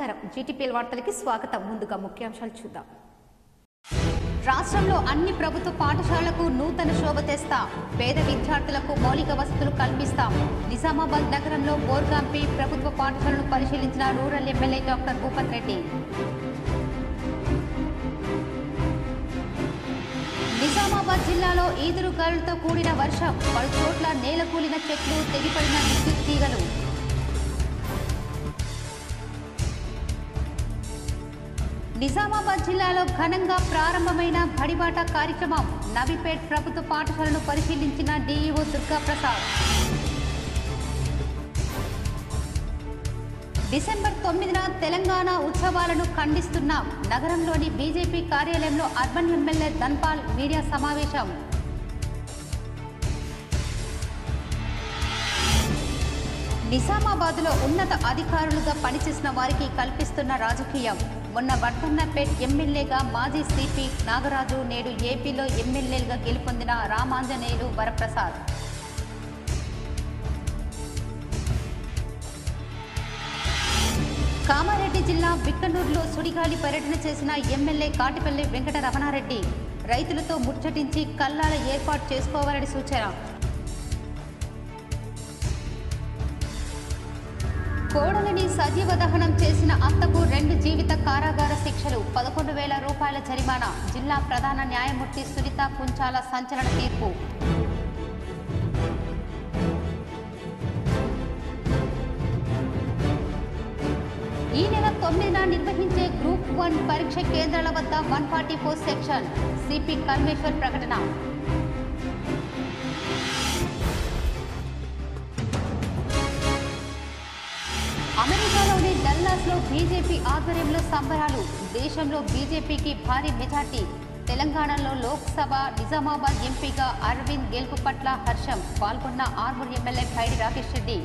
నమస్కారం జీటీపీఎల్ వార్తలకి స్వాగతం ముందుగా ముఖ్యాంశాలు చూద్దాం రాష్ట్రంలో అన్ని ప్రభుత్వ పాఠశాలలకు నూతన శోభ తెస్తాం పేద విద్యార్థులకు మౌలిక వసతులు కల్పిస్తాం నిజామాబాద్ నగరంలో బోర్గాంపి ప్రభుత్వ పాఠశాలను పరిశీలించిన rural MLA doctor Bhupath Reddy Nizamabad జిల్లాలో ఈదురుగాలులతో కూడిన వర్షం పలు చోట్ల నేలకూలిన చెట్లు తెగిపడిన విద్యుత్ తీగలు నిజామాబాద్ జిల్లాలో ఘనంగా ప్రారంభమైన బడిబాట కార్యక్రమం నవీపేట్ ప్రభుత్వ పాఠశాలను పరిశీలించిన డీఈఓ దుర్గాప్రసాద్ డిసెంబర్ 9న తెలంగాణ ఉత్సవాలను ఖండిస్తున్నాం నగరంలోని బీజేపీ కార్యాలయంలో అర్బన్ ఎమ్మెల్యే ధన్పాల్ మీడియా సమావేశం నిజామాబాద్లో ఉన్నత అధికారులుగా పనిచేసిన వారికి కల్పిస్తున్న రాజకీయం మొన్న వర్ధన్నపేట్ ఎమ్మెల్యేగా మాజీ సిపి నాగరాజు నేడు ఏపీలో ఎమ్మెల్యేలుగా గెలుపొందిన రామాంజనేయులు వరప్రసాద్ కామారెడ్డి జిల్లా బిక్కనూరులో సుడిగాలి పర్యటన చేసిన ఎమ్మెల్యే కాటిపల్లి వెంకట రమణారెడ్డి రైతులతో ముచ్చటించి కల్లాల ఏర్పాటు చేసుకోవాలని సూచన కోడలిని సజీవ దహనం చేసిన అత్తకు 2 జీవిత కారాగార శిక్షలు 11,000 రూపాయల జరిమానా జిల్లా ప్రధాన న్యాయమూర్తి సునీత కుంచాల సంచలన తీర్పు ఈ నెల 9న నిర్వహించే గ్రూప్ 1 పరీక్ష కేంద్రాల వద్ద 144 సెక్షన్ సిపి కల్మేశ్వర్ ప్రకటన అమెరికాలోని డల్లాస్లో బీజేపీ ఆధ్వర్యంలో సంబరాలు దేశంలో బీజేపీకి భారీ మెజార్టీ తెలంగాణలో లోక్సభ నిజామాబాద్ ఎంపీగా అరవింద్ గెలుపు పట్ల హర్షం పాల్గొన్న ఆర్మూర్ ఎమ్మెల్యే పైడి రాకేష్ రెడ్డి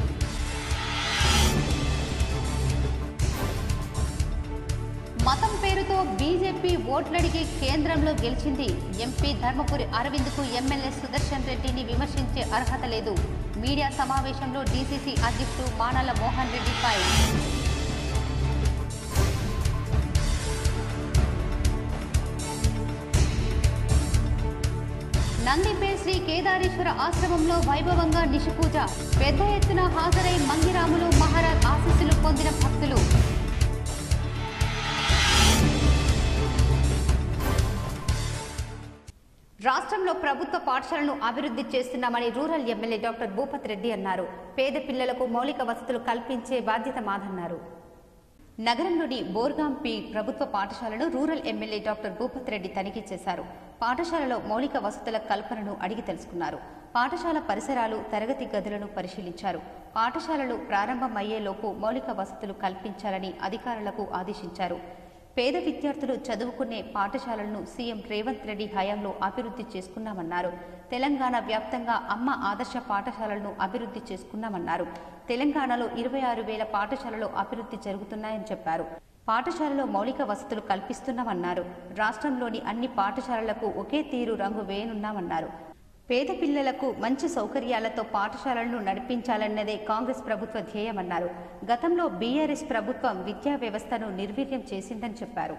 మతం పేరుతో బీజేపీ ఓట్లడిగి కేంద్రంలో గెలిచింది ఎంపీ ధర్మపురి అరవింద్కు ఎమ్మెల్యే సుదర్శన్ రెడ్డిని విమర్శించే అర్హత లేదు మీడియా సమావేశంలో డీసీసీ అధ్యక్షుడు మానల మోహన్ రెడ్డి ఫైర్ నందిపేట్ శ్రీ కేదారేశ్వర ఆశ్రమంలో వైభవంగా నిషిపూజ పెద్ద ఎత్తున హాజరై మంగిరాములు మహారాజ్ ఆశీస్సులు పొందిన భక్తులు రాష్ట్రంలో ప్రభుత్వ పాఠశాలను అభివృద్ధి చేస్తున్నామని rural MLA doctor Bhupath Reddy అన్నారు పేద పిల్లలకు మౌలిక వసతులు కల్పించే బాధ్యత మాదన్నారు నగరంలోని బోర్గాంపి ప్రభుత్వ పాఠశాలను rural MLA doctor Bhupath Reddy తనిఖీ చేశారు పాఠశాలలో మౌలిక వసతుల కల్పనను అడిగి తెలుసుకున్నారు పాఠశాల పరిసరాలు తరగతి గదులను పరిశీలించారు పాఠశాలలు ప్రారంభమయ్యేలోపు మౌలిక వసతులు కల్పించాలని అధికారులకు ఆదేశించారు పేద విద్యార్థులు చదువుకునే పాఠశాలలను సీఎం రేవంత్ రెడ్డి హయాంలో అభివృద్ధి చేసుకున్నామన్నారు తెలంగాణ వ్యాప్తంగా అమ్మ ఆదర్శ పాఠశాలలను అభివృద్ధి చేసుకున్నామన్నారు తెలంగాణలో 26,000 పాఠశాలలు అభివృద్ధి జరుగుతున్నాయని చెప్పారు పాఠశాలలో మౌలిక వసతులు కల్పిస్తున్నామన్నారు రాష్ట్రంలోని అన్ని పాఠశాలలకు ఒకే తీరు రంగు వేయనున్నామన్నారు పేద పిల్లలకు మంచి సౌకర్యాలతో పాఠశాలలను నడిపించాలన్నదే కాంగ్రెస్ ప్రభుత్వ ధ్యేయమన్నారు గతంలో బీఆర్ఎస్ ప్రభుత్వం విద్యా వ్యవస్థను నిర్వీర్యం చేసిందని చెప్పారు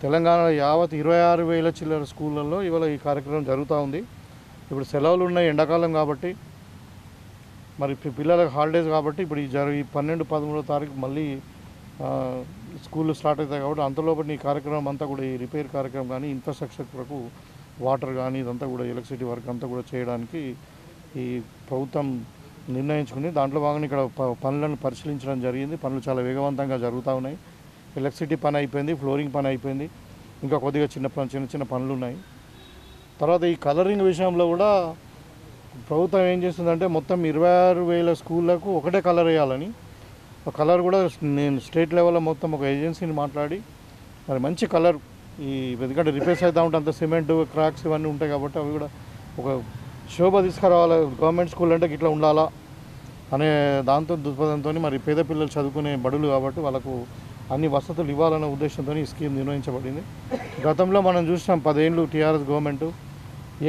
తెలంగాణ యావత్ 26,000 చిల్లర స్కూళ్ళల్లో ఇవాళ ఈ కార్యక్రమం జరుగుతూ ఉంది ఇప్పుడు సెలవులు ఉన్నాయి ఎండాకాలం కాబట్టి మరి పిల్లలకు హాలిడేస్ కాబట్టి ఇప్పుడు ఈ 12-13 తారీఖు మళ్ళీ స్కూళ్ళు స్టార్ట్ అవుతాయి కాబట్టి అంతలోపటి ఈ కార్యక్రమం అంతా కూడా ఈ రిపేర్ కార్యక్రమం కానీ ఇన్ఫ్రాస్ట్రక్చర్ కొరకు వాటర్ కానీ ఇదంతా కూడా ఎలక్ట్రిసిటీ వర్క్ అంతా కూడా చేయడానికి ఈ ప్రభుత్వం నిర్ణయించుకుని దాంట్లో భాగంగా ఇక్కడ పనులను పరిశీలించడం జరిగింది పనులు చాలా వేగవంతంగా జరుగుతూ ఉన్నాయి ఎలక్ట్రిసిటీ పని అయిపోయింది ఫ్లోరింగ్ పని అయిపోయింది ఇంకా కొద్దిగా చిన్న పనులు ఉన్నాయి తర్వాత ఈ కలరింగ్ విషయంలో కూడా ప్రభుత్వం ఏం చేస్తుందంటే మొత్తం 26,000 స్కూళ్ళకు ఒకటే కలర్ వేయాలని కలర్ కూడా నేను స్టేట్ లెవెల్లో మొత్తం ఒక ఏజెన్సీని మాట్లాడి మరి మంచి కలర్ ఈ ఎందుకంటే రిపేర్స్ అవుతూ ఉంటే అంత సిమెంట్ క్రాక్స్ ఇవన్నీ ఉంటాయి కాబట్టి అవి కూడా ఒక శోభ తీసుకురావాలి గవర్నమెంట్ స్కూల్ అంటే ఇట్లా ఉండాలా అనే దాంతో దృక్పథంతో మరి పేద పిల్లలు చదువుకునే బడులు కాబట్టి వాళ్ళకు అన్ని వసతులు ఇవ్వాలనే ఉద్దేశంతో ఈ స్కీమ్ నిర్వహించబడింది గతంలో మనం చూసినాం 10 ఏళ్ళు టీఆర్ఎస్ గవర్నమెంట్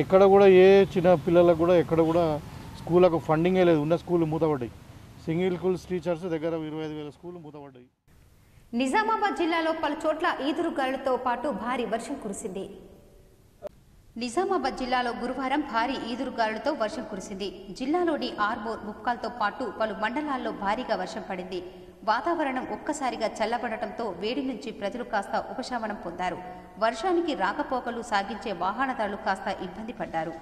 ఎక్కడ కూడా ఏ చిన్న పిల్లలకు కూడా ఎక్కడ కూడా స్కూళ్ళకు ఫండింగే లేదు ఉన్న స్కూళ్ళు మూతపడ్డాయి సింగిల్ స్కూల్స్ టీచర్స్ దగ్గర 25,000 స్కూళ్ళు మూతపడ్డాయి నిజామాబాద్ జిల్లాలో పలు చోట్ల ఈదురుగాలులతో పాటు భారీ వర్షం కురిసింది. నిజామాబాద్ జిల్లాలో గురువారం భారీ ఈదురుగాలులతో వర్షం కురిసింది. జిల్లాలోని ఆర్మూర్, ముప్కాల్తో పాటు పలు మండలాల్లో భారీగా వర్షం పడింది. వాతావరణం ఒక్కసారిగా చల్లబడటంతో వేడి నుంచి ప్రజలు కాస్త ఉపశమనం పొందారు. వర్షానికి రాకపోకలు సాగించే వాహనదారులు కాస్త ఇబ్బంది పడ్డారు.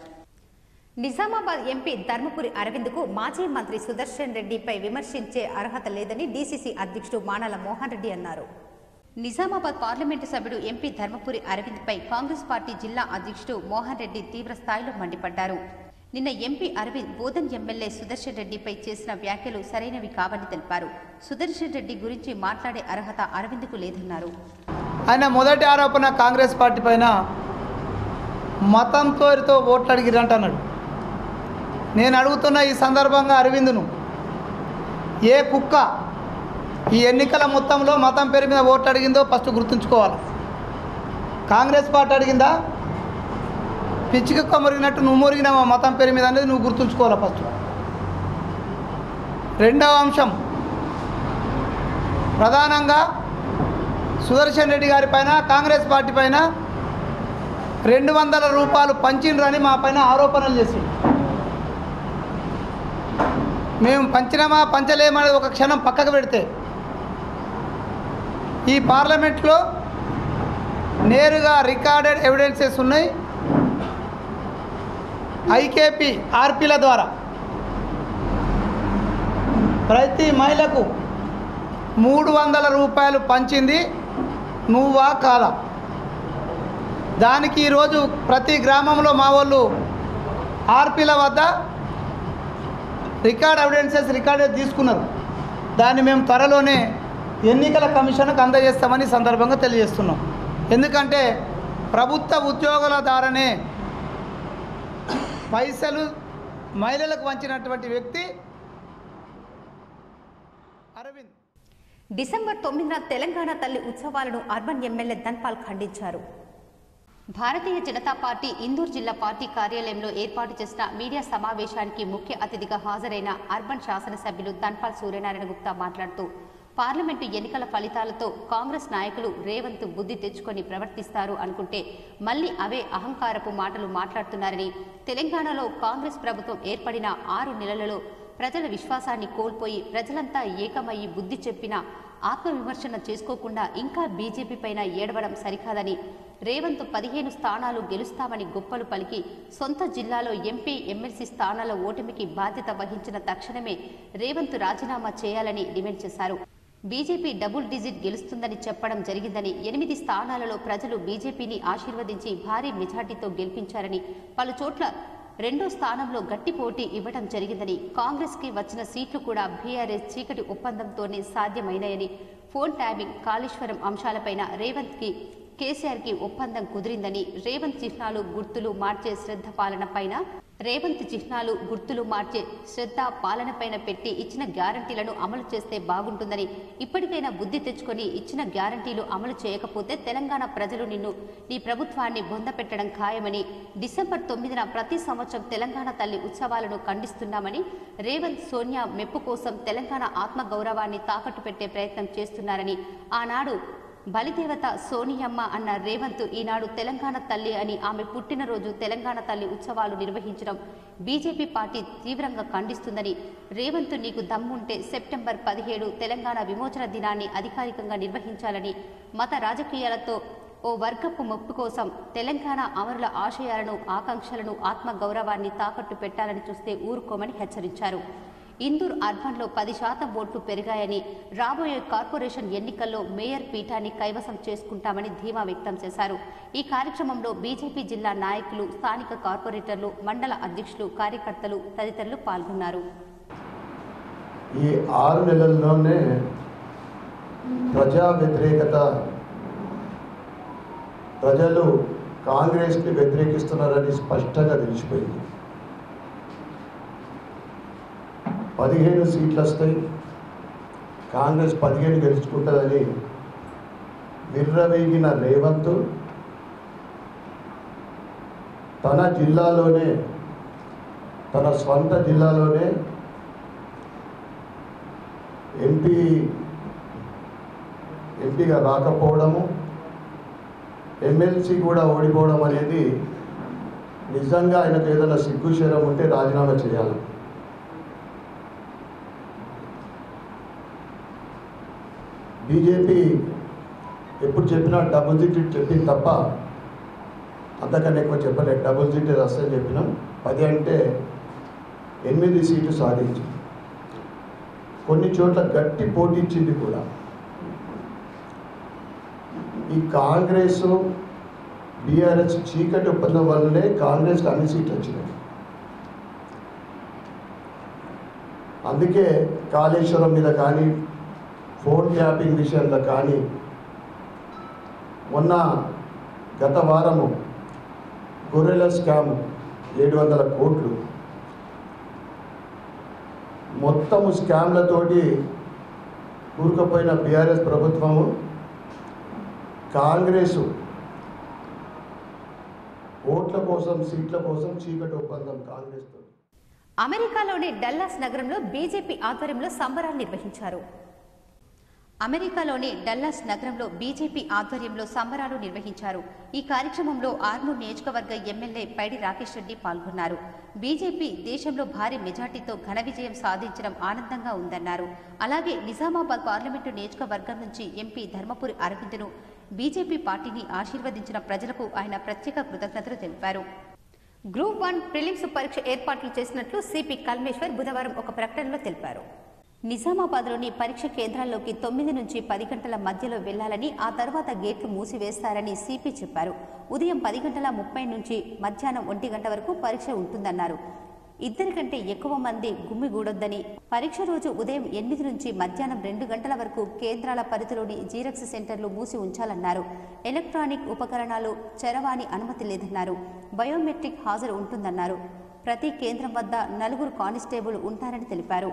నిజామాబాద్ ఎంపీ ధర్మపురి అరవింద్కు మాజీ మంత్రి సుదర్శన్ రెడ్డిపై విమర్శించే అర్హత లేదని డీసీసీ అధ్యక్షుడు మానాల మోహన్ రెడ్డి అన్నారు. నిజామాబాద్ పార్లమెంటు సభ్యుడు ఎంపీ ధర్మపురి అరవింద్పై కాంగ్రెస్ పార్టీ జిల్లా అధ్యక్షుడు మోహన్ రెడ్డి తీవ్ర స్థాయిలో మండిపడ్డారు. నిన్న ఎంపీ అరవింద్ బోధన్ ఎమ్మెల్యే సుదర్శన్ రెడ్డిపై చేసిన వ్యాఖ్యలు సరైనవి కావని తెలిపారు. సుదర్శన్ రెడ్డి గురించి మాట్లాడే అర్హత అరవింద్కు లేదన్నారు. ఆయన మొదటి ఆరోపణ కాంగ్రెస్ పార్టీ పైన మతంతో ఓట్లు అడిగిరంటున్నాడు. నేను అడుగుతున్న ఈ సందర్భంగా అరవింద్ను, ఏ కుక్క ఈ ఎన్నికల మొత్తంలో మతం పేరు మీద ఓట్లు అడిగిందో ఫస్ట్ గుర్తుంచుకోవాలి. కాంగ్రెస్ పార్టీ అడిగిందా? పిచ్చి కుక్క మురిగినట్టు నువ్వు మురిగినావా మతం పేరు మీద అనేది నువ్వు గుర్తుంచుకోవాలి ఫస్ట్. రెండవ అంశం, ప్రధానంగా సుదర్శన్ రెడ్డి గారి పైన కాంగ్రెస్ పార్టీ పైన 200 రూపాయలు పంచిండ్రని మా పైన ఆరోపణలు చేసి, మేము పంచినామా పంచలేమనేది ఒక క్షణం పక్కకు పెడితే, ఈ పార్లమెంట్లో నేరుగా రికార్డెడ్ ఎవిడెన్సెస్ ఉన్నాయి. ఐకేపీ ఆర్పీల ద్వారా ప్రతి మహిళకు 300 రూపాయలు పంచింది నువ్వా కాదా? దానికి ఈరోజు ప్రతి గ్రామంలో మా వాళ్ళు ఆర్పీల వద్ద రికార్డ్ ఎవిడెన్సెస్ రికార్డెడ్ తీసుకున్నారు. దాన్ని మేము త్వరలోనే ఎన్నికల కమిషన్కు అందజేస్తామని సందర్భంగా తెలియజేస్తున్నాం. ఎందుకంటే ప్రభుత్వ ఉద్యోగుల ద్వారానే పైసలు మహిళలకు వంచినటువంటి వ్యక్తి అరవింద్. డిసెంబర్ 9న తెలంగాణ తల్లి ఉత్సవాలను అర్బన్ ఎమ్మెల్యే ధన్పాల్ ఖండించారు. భారతీయ జనతా పార్టీ ఇందూర్ జిల్లా పార్టీ కార్యాలయంలో ఏర్పాటు చేసిన మీడియా సమావేశానికి ముఖ్య అతిథిగా హాజరైన అర్బన్ శాసనసభ్యులు ధన్పాల్ సూర్యనారాయణ గుప్తా మాట్లాడుతూ, పార్లమెంటు ఎన్నికల ఫలితాలతో కాంగ్రెస్ నాయకులు రేవంత్ బుద్ధి తెచ్చుకొని ప్రవర్తిస్తారు అనుకుంటే మళ్లీ అవే అహంకారపు మాటలు మాట్లాడుతున్నారని, తెలంగాణలో కాంగ్రెస్ ప్రభుత్వం ఏర్పడిన 6 నెలలలో ప్రజల విశ్వాసాన్ని కోల్పోయి ప్రజలంతా ఏకమయ్యి బుద్ధి చెప్పినా ఆత్మవిమర్శన చేసుకోకుండా ఇంకా బీజేపీ పైన ఏడవడం సరికాదని, రేవంత్ 15 స్థానాలు గెలుస్తామని గొప్పలు పలికి సొంత జిల్లాలో ఎంపీ, ఎమ్మెల్సీ స్థానాల ఓటమికి బాధ్యత వహించిన తక్షణమే రేవంత్ రాజీనామా చేయాలని డిమాండ్ చేశారు. బీజేపీ డబుల్ డిజిట్ గెలుస్తుందని చెప్పడం జరిగిందని, 8 స్థానాలలో ప్రజలు బీజేపీని ఆశీర్వదించి భారీ మెజార్టీతో గెలిపించారని, పలు చోట్ల 2వ స్థానంలో గట్టి పోటీ ఇవ్వడం జరిగిందని, కాంగ్రెస్కి వచ్చిన సీట్లు కూడా బీఆర్ఎస్ చీకటి ఒప్పందంతోనే సాధ్యమైనాయని, ఫోన్ ట్యాపింగ్, కాళేశ్వరం అంశాలపైన రేవంత్కి, కేసీఆర్కి ఒప్పందం కుదిరిందని, రేవంత్ చిహ్నాలు గుర్తులు మార్చే శ్రద్ధ పాలనపైన పెట్టి ఇచ్చిన గ్యారంటీలను అమలు చేస్తే బాగుంటుందని, ఇప్పటికైనా బుద్ధి తెచ్చుకొని ఇచ్చిన గ్యారంటీలు అమలు చేయకపోతే తెలంగాణ ప్రజలు నీ ప్రభుత్వాన్ని బొందపెట్టడం ఖాయమని, డిసెంబర్ 9న ప్రతి సంవత్సరం తెలంగాణ తల్లి ఉత్సవాలను ఖండిస్తున్నామని, రేవంత్, సోనియా మెప్పు కోసం తెలంగాణ ఆత్మగౌరవాన్ని తాకట్టు పెట్టే ప్రయత్నం చేస్తున్నారని, ఆనాడు బలిదేవత సోనియమ్మ అన్న రేవంత్ ఈనాడు తెలంగాణ తల్లి అని, ఆమె పుట్టినరోజు తెలంగాణ తల్లి ఉత్సవాలు నిర్వహించడం బీజేపీ పార్టీ తీవ్రంగా ఖండిస్తుందని, రేవంత్ నీకు దమ్ముంటే సెప్టెంబర్ 17 తెలంగాణ విమోచన దినాన్ని అధికారికంగా నిర్వహించాలని, మత రాజకీయాలతో ఓ వర్గపు మొప్పు కోసం తెలంగాణ అమరుల ఆశయాలను, ఆకాంక్షలను, ఆత్మగౌరవాన్ని తాకట్టు పెట్టాలని చూస్తే ఊరుకోమని హెచ్చరించారు. ఇందూర్ అర్బన్లో 10% ఓట్లు పెరిగాయని, రాబోయే కార్పొరేషన్ ఎన్నికల్లో మేయర్ పీఠాన్ని కైవసం చేసుకుంటామని ధీమా వ్యక్తం చేశారు. ఈ కార్యక్రమంలో బీజేపీ జిల్లా నాయకులు, స్థానిక కార్పొరేటర్లు, మండల అధ్యక్షులు, కార్యకర్తలు తదితరులు పాల్గొన్నారు. ఈ 6 నెలల్లోనే ప్రజా వ్యతిరేకత, ప్రజలు కాంగ్రెస్ని వ్యతిరేకిస్తున్నారని స్పష్టంగా తెలిసిపోయింది. 15 సీట్లు వస్తాయి, కాంగ్రెస్ 15 గెలుచుకుంటుందని విర్రవీగిన రేవంత్ తన జిల్లాలోనే, తన స్వంత జిల్లాలోనే ఎంపీగా రాకపోవడము, ఎమ్మెల్సీ కూడా ఓడిపోవడం అనేది నిజంగా ఆయనకు ఏదైనా సిగ్గుశరం ఉంటే రాజీనామా చేయాలి. బీజేపీ ఎప్పుడు చెప్పినా డబుల్ డిజిట్ చెప్పింది తప్ప అంతకన్నా ఎక్కువ చెప్పలేదు. డబుల్ డిజిట్ వస్తుందని చెప్పినాం. 10 అంటే 8 సీట్లు సాధించి కొన్ని చోట్ల గట్టి పోటీ ఇచ్చింది కూడా. ఈ కాంగ్రెస్ బీఆర్ఎస్ చీకటి ఒప్పందం వల్లనే కాంగ్రెస్కి అన్ని సీట్లు వచ్చినాయి. అందుకే కాళేశ్వరం మీద కానీ, ఫోన్ ట్యాపింగ్ విషయంలో కానీ, మొన్న గత వారము గొర్రెల స్కామ్ 700 కోట్లు మొత్తము స్కామ్లతోటి కూరుకుపోయిన బీఆర్ఎస్ ప్రభుత్వము కాంగ్రెస్ ఓట్ల కోసం, సీట్ల కోసం చీకటి ఒప్పందం కాంగ్రెస్తో. అమెరికాలోని డల్లాస్ నగరంలో బీజేపీ ఆధ్వర్యంలో సంబరాలు నిర్వహించారు. అమెరికాలోని డల్లాస్ నగరంలో బీజేపీ ఆధ్వర్యంలో సంబరాలు నిర్వహించారు. ఈ కార్యక్రమంలో ఆర్మూర్ నియోజకవర్గ ఎమ్మెల్యే పైడి రాకేష్ రెడ్డి పాల్గొన్నారు. బీజేపీ దేశంలో భారీ మెజార్టీతో ఘన విజయం సాధించడం ఆనందంగా ఉందన్నారు. అలాగే నిజామాబాద్ పార్లమెంటు నియోజకవర్గం నుంచి ఎంపీ ధర్మపురి అరవింద్ను బీజేపీ పార్టీని ఆశీర్వదించిన ప్రజలకు ఆయన ప్రత్యేక కృతజ్ఞతలు తెలిపారు. గ్రూప్ 1 ప్రిలిమ్స్ పరీక్ష ఏర్పాట్లు చేసినట్లు సిపి కల్మేశ్వర్ బుధవారం ఒక ప్రకటనలో తెలిపారు. నిజామాబాద్లోని పరీక్ష కేంద్రాల్లోకి 9 నుంచి 10 గంటల మధ్యలో వెళ్లాలని, ఆ తర్వాత గేట్లు మూసివేస్తారని సిపి చెప్పారు. ఉదయం 10:30 నుంచి మధ్యాహ్నం 1 గంట వరకు పరీక్ష ఉంటుందన్నారు. 2 కంటే ఎక్కువ మంది గుమ్మిగూడొద్దని, పరీక్ష రోజు ఉదయం 8 నుంచి మధ్యాహ్నం 2 గంటల వరకు కేంద్రాల పరిధిలోని జీరక్స్ సెంటర్లు మూసి ఉంచాలన్నారు. ఎలక్ట్రానిక్ ఉపకరణాలు చరవాణి అనుమతి లేదన్నారు. బయోమెట్రిక్ హాజరు ఉంటుందన్నారు. ప్రతి కేంద్రం వద్ద 4 కానిస్టేబుల్ ఉంటారని తెలిపారు.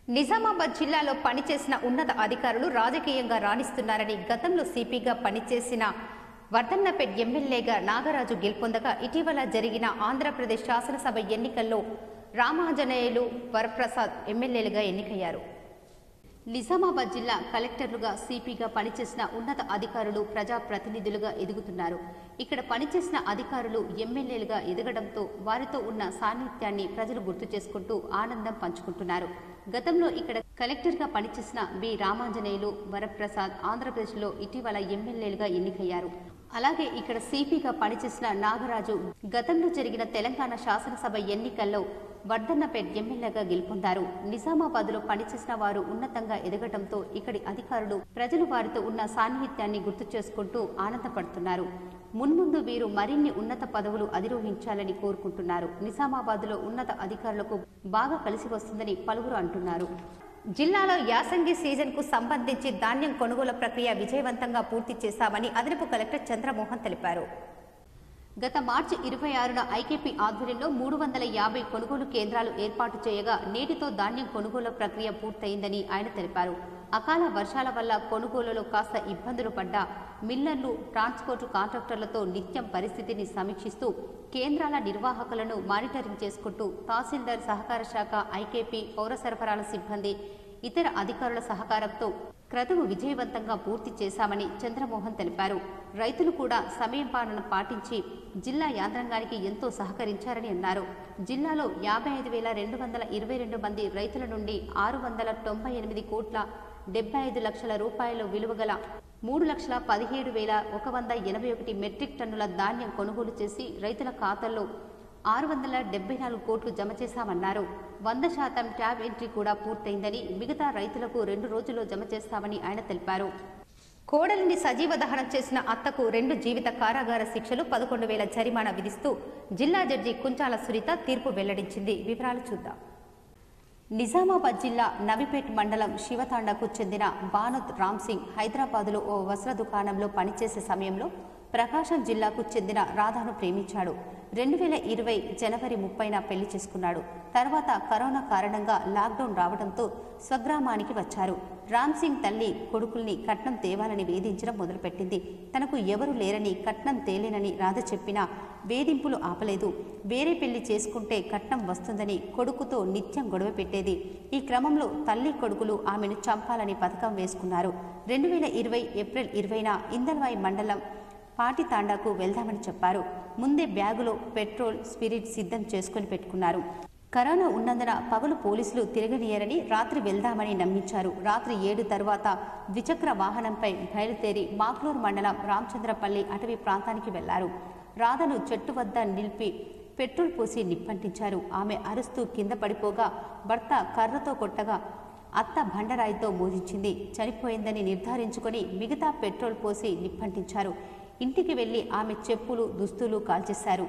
నిజామాబాద్ జిల్లాలో పనిచేసిన ఉన్నత అధికారులు రాజకీయంగా రాణిస్తున్నారని, గతంలో సిపిగా పనిచేసిన వర్ధన్నపేట్ ఎమ్మెల్యేగా నాగరాజు గెలుపొందగా ఇటీవల జరిగిన ఆంధ్రప్రదేశ్ శాసనసభ ఎన్నికల్లో రామాంజనేయులు, వరప్రసాద్ ఎమ్మెల్యేలుగా ఎన్నికయ్యారు. నిజామాబాద్ జిల్లా కలెక్టర్లుగా సిపిగా పనిచేసిన ఉన్నత అధికారులు ప్రజాప్రతినిధులుగా ఎదుగుతున్నారు. ఇక్కడ పనిచేసిన అధికారులు ఎమ్మెల్యేలుగా ఎదగడంతో వారితో ఉన్న సాన్నిధ్యాన్ని ప్రజలు గుర్తు చేసుకుంటూ ఆనందం పంచుకుంటున్నారు. గతంలో ఇక్కడ కలెక్టర్గా పనిచేసిన బి రామాంజనేయులు, వరప్రసాద్ ఆంధ్రప్రదేశ్లో ఇటీవల ఎమ్మెల్యేలుగా ఎన్నికయ్యారు. అలాగే ఇక్కడ సిపిగా పనిచేసిన నాగరాజు గతంలో జరిగిన తెలంగాణ శాసనసభ ఎన్నికల్లో వర్ధన్నపేట్ ఎమ్మెల్యేగా గెలుపొందారు. నిజామాబాద్లో పనిచేసిన వారు ఉన్నతంగా ఎదగటంతో ఇక్కడి అధికారులు ప్రజలు వారితో ఉన్న సాన్నిహిత్యాన్ని గుర్తు చేసుకుంటూ ఆనందపడుతున్నారు. మున్ముందు వీరు మరిన్ని ఉన్నత పదవులు అధిరోహించాలని కోరుకుంటున్నారు. నిజామాబాద్లో ఉన్నత అధికారులకు బాగా కలిసి వస్తుందని పలువురు అంటున్నారు. జిల్లాలో యాసంగి సీజన్కు సంబంధించి ధాన్యం కొనుగోలు ప్రక్రియ విజయవంతంగా పూర్తి చేశామని అదనపు కలెక్టర్ చంద్రమోహన్ తెలిపారు. గత మార్చి 26న ఐకేపీ ఆధ్వర్యంలో 350 కొనుగోలు కేంద్రాలు ఏర్పాటు చేయగా నేటితో ధాన్యం కొనుగోలు ప్రక్రియ పూర్తయిందని ఆయన తెలిపారు. అకాల వర్షాల వల్ల కొనుగోలులో కాస్త ఇబ్బందులు పడ్డ మిల్లర్లు, ట్రాన్స్పోర్టు కాంట్రాక్టర్లతో నిత్యం పరిస్థితిని సమీక్షిస్తూ కేంద్రాల నిర్వాహకులను మానిటరింగ్ చేసుకుంటూ తహసీల్దార్, సహకార శాఖ, ఐకేపీ, పౌర సరఫరాల సిబ్బంది, ఇతర అధికారుల సహకారంతో క్రతువు విజయవంతంగా పూర్తి చేశామని చంద్రమోహన్ తెలిపారు. రైతులు కూడా సమయపాలన పాటించి జిల్లా యాంత్రాంగానికి ఎంతో సహకరించారని అన్నారు. జిల్లాలో 55,222 మంది రైతుల నుండి 698 కోట్ల 75 లక్షల రూపాయల విలువగల 3,17,181 మెట్రిక్ టన్నుల ధాన్యం కొనుగోలు చేసి రైతుల ఖాతాల్లో 674 కోట్లు జమ చేశామన్నారు. 100% ట్యాబ్ ఎంట్రీ కూడా పూర్తయిందని, మిగతా రైతులకు 2 రోజుల్లో జమ చేస్తామని ఆయన తెలిపారు. కోడలిని సజీవ దహనం చేసిన అత్తకు 2 జీవిత కారాగార శిక్షలు, 11,000 జరిమానా విధిస్తూ జిల్లా జడ్జి కుంచాల సునీత తీర్పు వెల్లడించింది. వివరాలు చూద్దాం. నిజామాబాద్ జిల్లా నవిపేట్ మండలం శివతాండకు చెందిన బానోత్ రామ్ సింగ్ హైదరాబాదులో ఓ వస్త్ర దుకాణంలో పనిచేసే సమయంలో ప్రకాశం జిల్లాకు చెందిన రాధాను ప్రేమించాడు. 2020 జనవరి 30న పెళ్లి చేసుకున్నాడు. తర్వాత కరోనా కారణంగా లాక్డౌన్ రావడంతో స్వగ్రామానికి వచ్చారు. రామ్ సింగ్ తల్లి కొడుకుల్ని కట్నం తేవాలని వేధించడం మొదలుపెట్టింది. తనకు ఎవరు లేరని, కట్నం తేలేనని రాధ చెప్పినా వేధింపులు ఆపలేదు. వేరే పెళ్లి చేసుకుంటే కట్నం వస్తుందని కొడుకుతో నిత్యం గొడవ పెట్టేది. ఈ క్రమంలో తల్లి కొడుకులు ఆమెను చంపాలని పథకం వేసుకున్నారు. 2020 ఏప్రిల్ 20న ఇందల్వాయి మండలం పాటితాండాకు వెళ్దామని చెప్పారు. ముందే బ్యాగులో పెట్రోల్, స్పిరిట్ సిద్ధం చేసుకుని పెట్టుకున్నారు. కరోనా ఉన్నందున పగలు పోలీసులు తిరగనీయరని రాత్రి వెళ్దామని నమ్మించారు. రాత్రి 7 తర్వాత ద్విచక్ర వాహనంపై బయలుదేరి మాక్లూరు మండలం రామచంద్రపల్లి అటవీ ప్రాంతానికి వెళ్లారు. రాధను చెట్టు వద్ద నిలిపి పెట్రోల్ పోసి నిప్పంటించారు. ఆమె అరుస్తూ కింద పడిపోగా భర్త కర్రతో కొట్టగా అత్త బండరాయితో మోదించింది. చనిపోయిందని నిర్ధారించుకొని మిగతా పెట్రోల్ పోసి నిప్పంటించారు. ఇంటికి వెళ్లి ఆమె చెప్పులు, దుస్తులు కాల్చేశారు.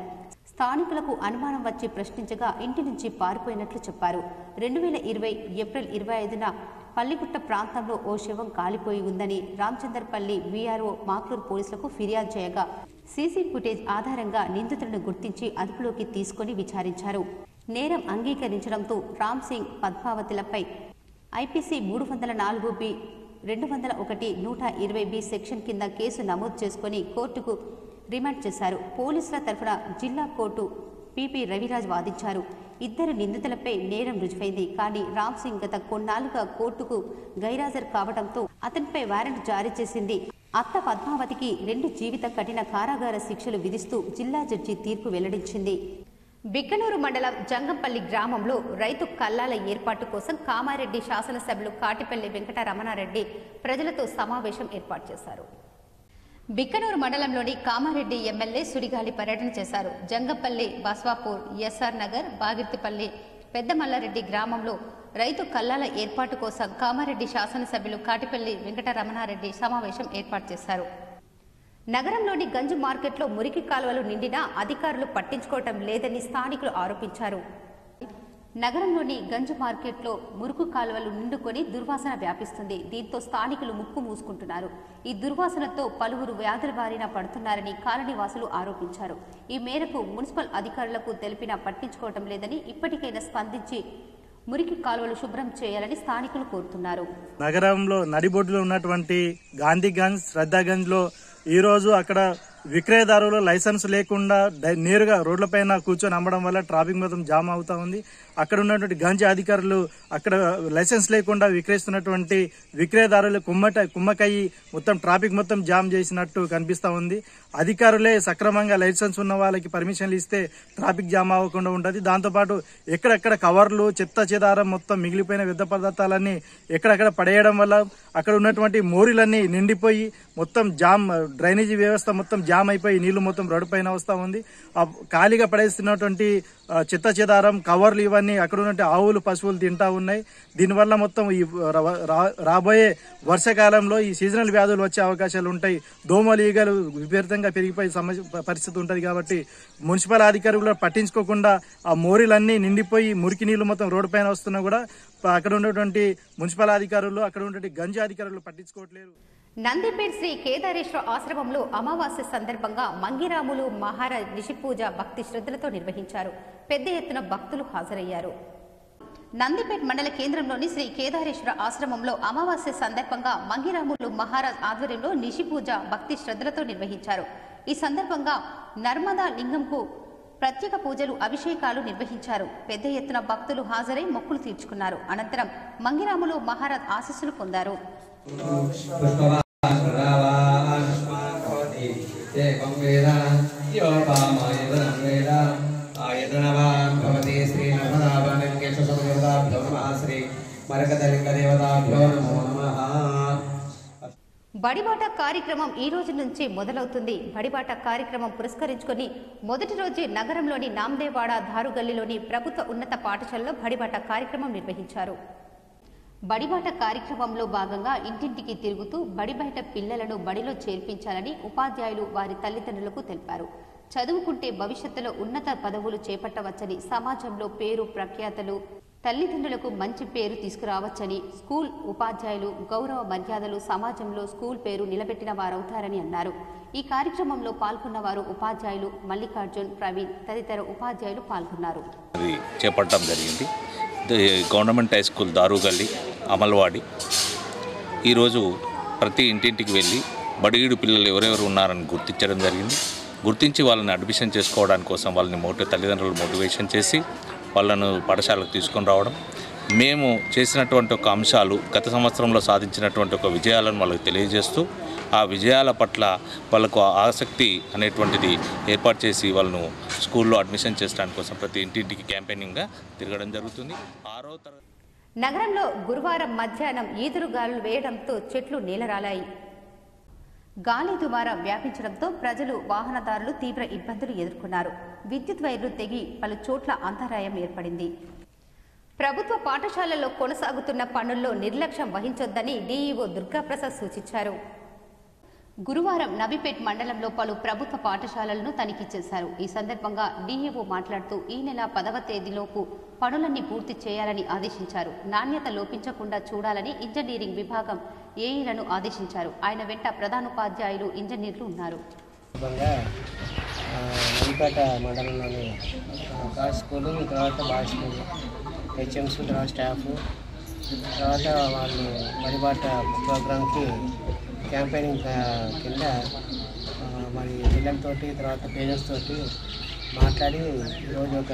స్థానికులకు అనుమానం వచ్చి ప్రశ్నించగా ఇంటి నుంచి పారిపోయినట్లు చెప్పారు. 2020 ఏప్రిల్ 25న పల్లిగుట్ట ప్రాంతంలో ఓ శవం కాలిపోయి ఉందని రామచంద్రపల్లి వీఆర్ఓ మాక్లూరు పోలీసులకు ఫిర్యాదు చేయగా సీసీ ఫుటేజ్ ఆధారంగా నిందితులను గుర్తించి అదుపులోకి తీసుకుని విచారించారు. నేరం అంగీకరించడంతో రామ్ సింగ్, పద్మావతిలపై ఐపీసీ 304B, 201, 120B సెక్షన్ కింద కేసు నమోదు చేసుకుని కోర్టుకు రిమాండ్ చేశారు. పోలీసుల తరఫున జిల్లా కోర్టు పీపీ రవిరాజ్ వాదించారు. ఇద్దరు నిందితులపై నేరం రుజువైంది. కానీ రామ్ సింగ్ గత కొన్నాళ్లుగా కోర్టుకు గైరాజరు కావడంతో అతనిపై వారెంట్ జారీ చేసింది. అత్త పద్మావతికి 2 జీవిత కఠిన కారాగార శిక్షలు విధిస్తూ జిల్లా జడ్జి తీర్పు వెల్లడించింది. బిక్కనూరు మండలం జంగంపల్లి గ్రామంలో రైతు కల్లాల ఏర్పాటు కోసం కామారెడ్డి శాసనసభ్యులు కాటిపల్లి వెంకటరమణారెడ్డి ప్రజలతో సమావేశం ఏర్పాటు చేశారు. బిక్కనూరు మండలంలోని కామారెడ్డి ఎమ్మెల్యే సుడిగాలి పర్యటన చేశారు. జంగంపల్లి, బస్వాపూర్, ఎస్ఆర్ నగర్, బాగిర్తిపల్లి, పెద్దమల్లారెడ్డి గ్రామంలో రైతు కల్లాల ఏర్పాటు కోసం కామారెడ్డి శాసనసభ్యులు కాటిపల్లి వెంకటరమణారెడ్డి సమావేశం ఏర్పాటు చేశారు. నగరంలోని గంజు మార్కెట్లో మురికి కాలువలు నిండినా అధికారులు పట్టించుకోవటం లేదని స్థానికులు ఆరోపించారు. నగరంలోని గంజు మార్కెట్లో మురుకు కాలువలు నిండుకొని దుర్వాసన వ్యాపిస్తుంది. దీంతో స్థానికులు ముక్కు మూసుకుంటున్నారు. ఈ దుర్వాసనతో పలువురు వ్యాధుల బారిన పడుతున్నారని కాలనీవాసులు ఆరోపించారు. ఈ మేరకు మున్సిపల్ అధికారులకు తెలిపినా పట్టించుకోవటం లేదని, ఇప్పటికైనా స్పందించి మురికి కాలువలు శుభ్రం చేయాలని స్థానికులు కోరుతున్నారు. నగరంలో నడిబొడ్డులో ఉన్నటువంటి గాంధీగంజ్, శ్రద్ధాగంజ్లో ఈరోజు అక్కడ విక్రయదారులు లైసెన్స్ లేకుండా నేరుగా రోడ్లపైన కూర్చొని అమ్మడం వల్ల ట్రాఫిక్ మొత్తం జామ్ అవుతా ఉంది. అక్కడ ఉన్నటువంటి గంజి అధికారులు అక్కడ లైసెన్స్ లేకుండా విక్రయిస్తున్నటువంటి విక్రయదారులు కుమ్మకయ్యి మొత్తం ట్రాఫిక్ మొత్తం జామ్ చేసినట్టు కనిపిస్తా ఉంది. అధికారులే సక్రమంగా లైసెన్స్ ఉన్న వాళ్ళకి పర్మిషన్లు ఇస్తే ట్రాఫిక్ జామ్ అవ్వకుండా ఉంటుంది. దాంతోపాటు ఎక్కడెక్కడ కవర్లు, చెత్త చెదారం మొత్తం మిగిలిపోయిన వ్యర్థ పదార్థాలన్నీ ఎక్కడెక్కడ పడేయడం వల్ల అక్కడ ఉన్నటువంటి మోరీలన్నీ నిండిపోయి మొత్తం జామ్, డ్రైనేజీ వ్యవస్థ మొత్తం జామ్ అయిపోయి నీళ్లు మొత్తం రోడ్డు పైన వస్తా ఉంది. ఖాళీగా పడేస్తున్నటువంటి చెత్త చెదారం, కవర్లు ఇవన్నీ అక్కడ ఉన్నటువంటి ఆవులు, పశువులు తింటా ఉన్నాయి. దీనివల్ల మొత్తం ఈ రాబోయే వర్షాకాలంలో ఈ సీజనల్ వ్యాధులు వచ్చే అవకాశాలు ఉంటాయి. దోమలు, ఈగలు విపరీతంగా పెరిగిపోయే పరిస్థితి ఉంటుంది. కాబట్టి మున్సిపల్ అధికారులు పట్టించుకోకుండా ఆ మోరీలన్నీ నిండిపోయి మురికి నీళ్లు మొత్తం రోడ్డు పైన వస్తున్నా కూడా అక్కడ ఉన్నటువంటి మున్సిపల్ అధికారులు, అక్కడ ఉన్నటువంటి గంజి అధికారులు పట్టించుకోవట్లేరు. నందిపేట్ శ్రీ కేదారేశ్వర ఆశ్రమంలో అమావాస్య సందర్భంగా మంగిరాములు మహారాజ్ నిషిపూజ భక్తి శ్రద్ధలతో నిర్వహించారు. పెద్ద ఎత్తున భక్తులు హాజరయ్యారు. నందిపేట్ మండల కేంద్రంలోని శ్రీ కేదారేశ్వర ఆశ్రమంలో అమావాస్య సందర్భంగా మంగిరాములు మహారాజ్ ఆధ్వర్యంలో నిషిపూజ భక్తి శ్రద్ధలతో నిర్వహించారు. ఈ సందర్భంగా నర్మదా లింగంకు ప్రత్యేక పూజలు, అభిషేకాలు నిర్వహించారు. పెద్ద ఎత్తున భక్తులు హాజరై మొక్కులు తీర్చుకున్నారు. అనంతరం మంగిరాములు మహారాజ్ ఆశీస్సులు పొందారు. బడిబాట కార్యక్రమం ఈ రోజు నుంచి మొదలవుతుంది. బడిబాట కార్యక్రమం పురస్కరించుకొని మొదటి రోజు నగరంలోని నాందేవాడ ధారుగల్లిలోని ప్రభుత్వ ఉన్నత పాఠశాలలో బడిబాట కార్యక్రమం నిర్వహించారు. బడిబాట కార్యక్రమంలో భాగంగా ఇంటింటికి తిరుగుతూ బడి బయట పిల్లలను బడిలో చేర్పించాలని ఉపాధ్యాయులు వారి తల్లిదండ్రులకు తెలిపారు. చదువుకుంటే భవిష్యత్తులో ఉన్నత పదవులు చేపట్టవచ్చని, సమాజంలో పేరు ప్రఖ్యాతలు తల్లిదండ్రులకు మంచి పేరు తీసుకురావచ్చని, స్కూల్ ఉపాధ్యాయులు గౌరవ మర్యాదలు సమాజంలో స్కూల్ పేరు నిలబెట్టిన వారవుతారని అన్నారు. ఈ కార్యక్రమంలో పాల్గొన్న వారు ఉపాధ్యాయులు మల్లికార్జున్, ప్రవీణ్ తదితర ఉపాధ్యాయులు పాల్గొన్నారు. చేపట్టడం జరిగింది. గవర్నమెంట్ హై స్కూల్ దారుగల్లి అమల్వాడి ఈరోజు ప్రతి ఇంటింటికి వెళ్ళి బడిగీడు పిల్లలు ఎవరెవరు ఉన్నారని గుర్తించడం జరిగింది. గుర్తించి వాళ్ళని అడ్మిషన్ చేసుకోవడానికి కోసం వాళ్ళని తల్లిదండ్రులు మోటివేషన్ చేసి వాళ్ళను పాఠశాలకు తీసుకొని రావడం, మేము చేసినటువంటి ఒక అంశాలు గత సంవత్సరంలో సాధించినటువంటి ఒక విజయాలను వాళ్ళకి తెలియజేస్తూ ఆ విజయాల పట్ల వాళ్ళకు ఆసక్తి అనేటువంటిది ఏర్పాటు చేసి వాళ్ళను స్కూల్లో అడ్మిషన్ చేసుకోవడానికి కోసం ప్రతి ఇంటింటికి క్యాంపెయినింగ్గా తిరగడం జరుగుతుంది. 6వ తరగతి నగరంలో గురువారం మధ్యాహ్నం ఈదురుగాలులు వేయడంతో చెట్లు నేలరాలాయి. గాలి దుమారం వ్యాపించడంతో ప్రజలు, వాహనదారులు తీవ్ర ఇబ్బందులు ఎదుర్కొన్నారు. విద్యుత్ వైర్లు తెగి పలు చోట్ల అంతరాయం ఏర్పడింది. ప్రభుత్వ పాఠశాలల్లో కొనసాగుతున్న పనుల్లో నిర్లక్ష్యం వహించొద్దని డీఈఓ దుర్గాప్రసాద్ సూచించారు. గురువారం నబీపేట్ మండలంలో పలు ప్రభుత్వ పాఠశాలలను తనిఖీ చేశారు. ఈ సందర్భంగా డీఈఓ మాట్లాడుతూ ఈ నెల 10వ తేదీలోపు పనులన్నీ పూర్తి చేయాలని ఆదేశించారు. నాణ్యత లోపించకుండా చూడాలని ఇంజనీరింగ్ విభాగం ఏఈలను ఆదేశించారు. ఆయన వెంట ప్రధానోపాధ్యాయులు, ఇంజనీర్లు ఉన్నారు. నబీపేట మండలంలోని గర్ల్స్ స్కూలు, తర్వాత బాయ్స్ స్కూల్, హెచ్ఎంస్, తర్వాత స్టాఫ్, తర్వాత వాళ్ళు పరిపాట ప్రోగ్రామ్కి క్యాంపెయినింగ్ కింద మరి పిల్లలతోటి తర్వాత పేరెంట్స్ తోటి మాట్లాడి ఈరోజు ఒక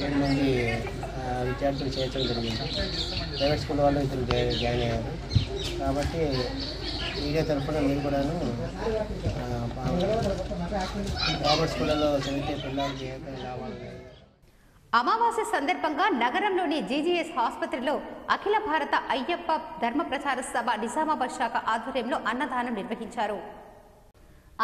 7 మంది విద్యార్థులు చేర్చడం జరిగింది. ప్రైవేట్ స్కూల్ వాళ్ళు ఇద్దరు జాయిన్ అయ్యారు. కాబట్టి మీడియా తరఫున మీరు కూడాను ప్రైవేట్ స్కూళ్ళలో చదివితే పిల్లలకి ఏ లాభాలు ఉన్నాయి. అమావాస్య సందర్భంగా నగరంలోని జీజీఎస్ ఆసుపత్రిలో అఖిల భారత అయ్యప్ప ధర్మ ప్రచార సభ నిజామాబాద్ శాఖ ఆధ్వర్యంలో అన్నదానం నిర్వహించారు.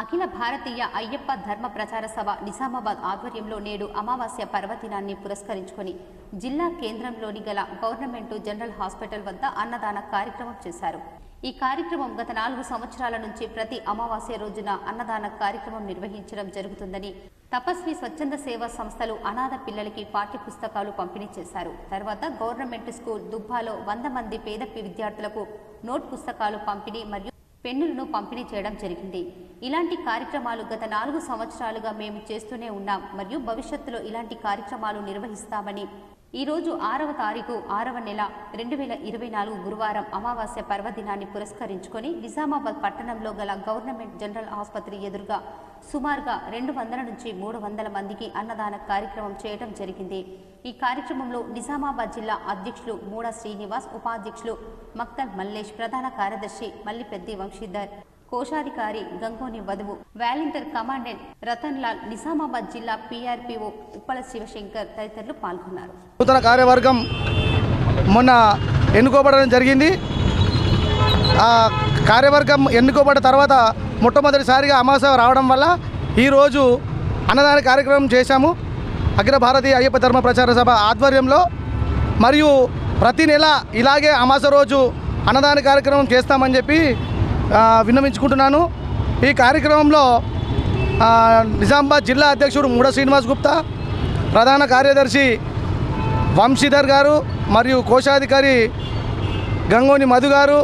అఖిల భారతీయ అయ్యప్ప ధర్మ ప్రచార సభ నిజామాబాద్ ఆధ్వర్యంలో నేడు అమావాస్య పర్వదినాన్ని పురస్కరించుకొని జిల్లా కేంద్రంలోని గల గవర్నమెంట్ జనరల్ హాస్పిటల్ వద్ద అన్నదాన కార్యక్రమం చేశారు. ఈ కార్యక్రమం గత 4 సంవత్సరాల నుంచి ప్రతి అమావాస్య రోజున అన్నదాన కార్యక్రమం నిర్వహించడం జరుగుతుందని, తపస్వి స్వచ్ఛంద సేవా సంస్థలు అనాథ పిల్లలకి పాఠ్య పుస్తకాలు పంపిణీ చేశారు. తర్వాత గవర్నమెంట్ స్కూల్ దుబ్బాలో 100 మంది పేద విద్యార్థులకు నోట్ పుస్తకాలు పంపిణీ మరియు పెన్నులను పంపిణీ చేయడం జరిగింది. ఇలాంటి కార్యక్రమాలు గత 4 సంవత్సరాలుగా మేము చేస్తూనే ఉన్నాం మరియు భవిష్యత్తులో ఇలాంటి కార్యక్రమాలు నిర్వహిస్తామని ఈరోజు 6వ తారీఖు 6వ నెల 2024 గురువారం అమావాస్య పర్వదినాన్ని పురస్కరించుకొని నిజామాబాద్ పట్టణంలో గల గవర్నమెంట్ జనరల్ ఆసుపత్రి ఎదురుగా సుమారుగా 200 నుంచి 300 మందికి అన్నదాన కార్యక్రమం చేయడం జరిగింది. ఈ కార్యక్రమంలో నిజామాబాద్ జిల్లా అధ్యక్షులు మూడ శ్రీనివాస్, ఉపాధ్యక్షులు మక్తల్ మల్లేష్, ప్రధాన కార్యదర్శి మల్లిపెద్ది వంశీధర్, కోశాధికారి గంగోని వధువు, వాలంటీర్ కమాండెంట్ రతన్ లాల్, నిజామాబాద్ జిల్లా పీఆర్పీఓ ఉప్పల శివశంకర్ తదితరులు పాల్గొన్నారు. నూతన కార్యవర్గం మొన్న ఎన్నుకోబడడం జరిగింది. ఆ కార్యవర్గం ఎన్నుకోబడిన తర్వాత మొట్టమొదటిసారిగా అమావాస్య రావడం వల్ల ఈరోజు అన్నదాన కార్యక్రమం చేశాము. అఖిల భారతీయ అయ్యప్ప ధర్మ ప్రచార సభ ఆధ్వర్యంలో మరియు ప్రతి నెల ఇలాగే అమావాస్య రోజు అన్నదాన కార్యక్రమం చేస్తామని చెప్పి విన్నవించుకుంటున్నాను. ఈ కార్యక్రమంలో నిజామాబాద్ జిల్లా అధ్యక్షుడు మూడ శ్రీనివాస్ గుప్తా, ప్రధాన కార్యదర్శి వంశీధర్ గారు మరియు కోశాధికారి గంగోని మధు గారు,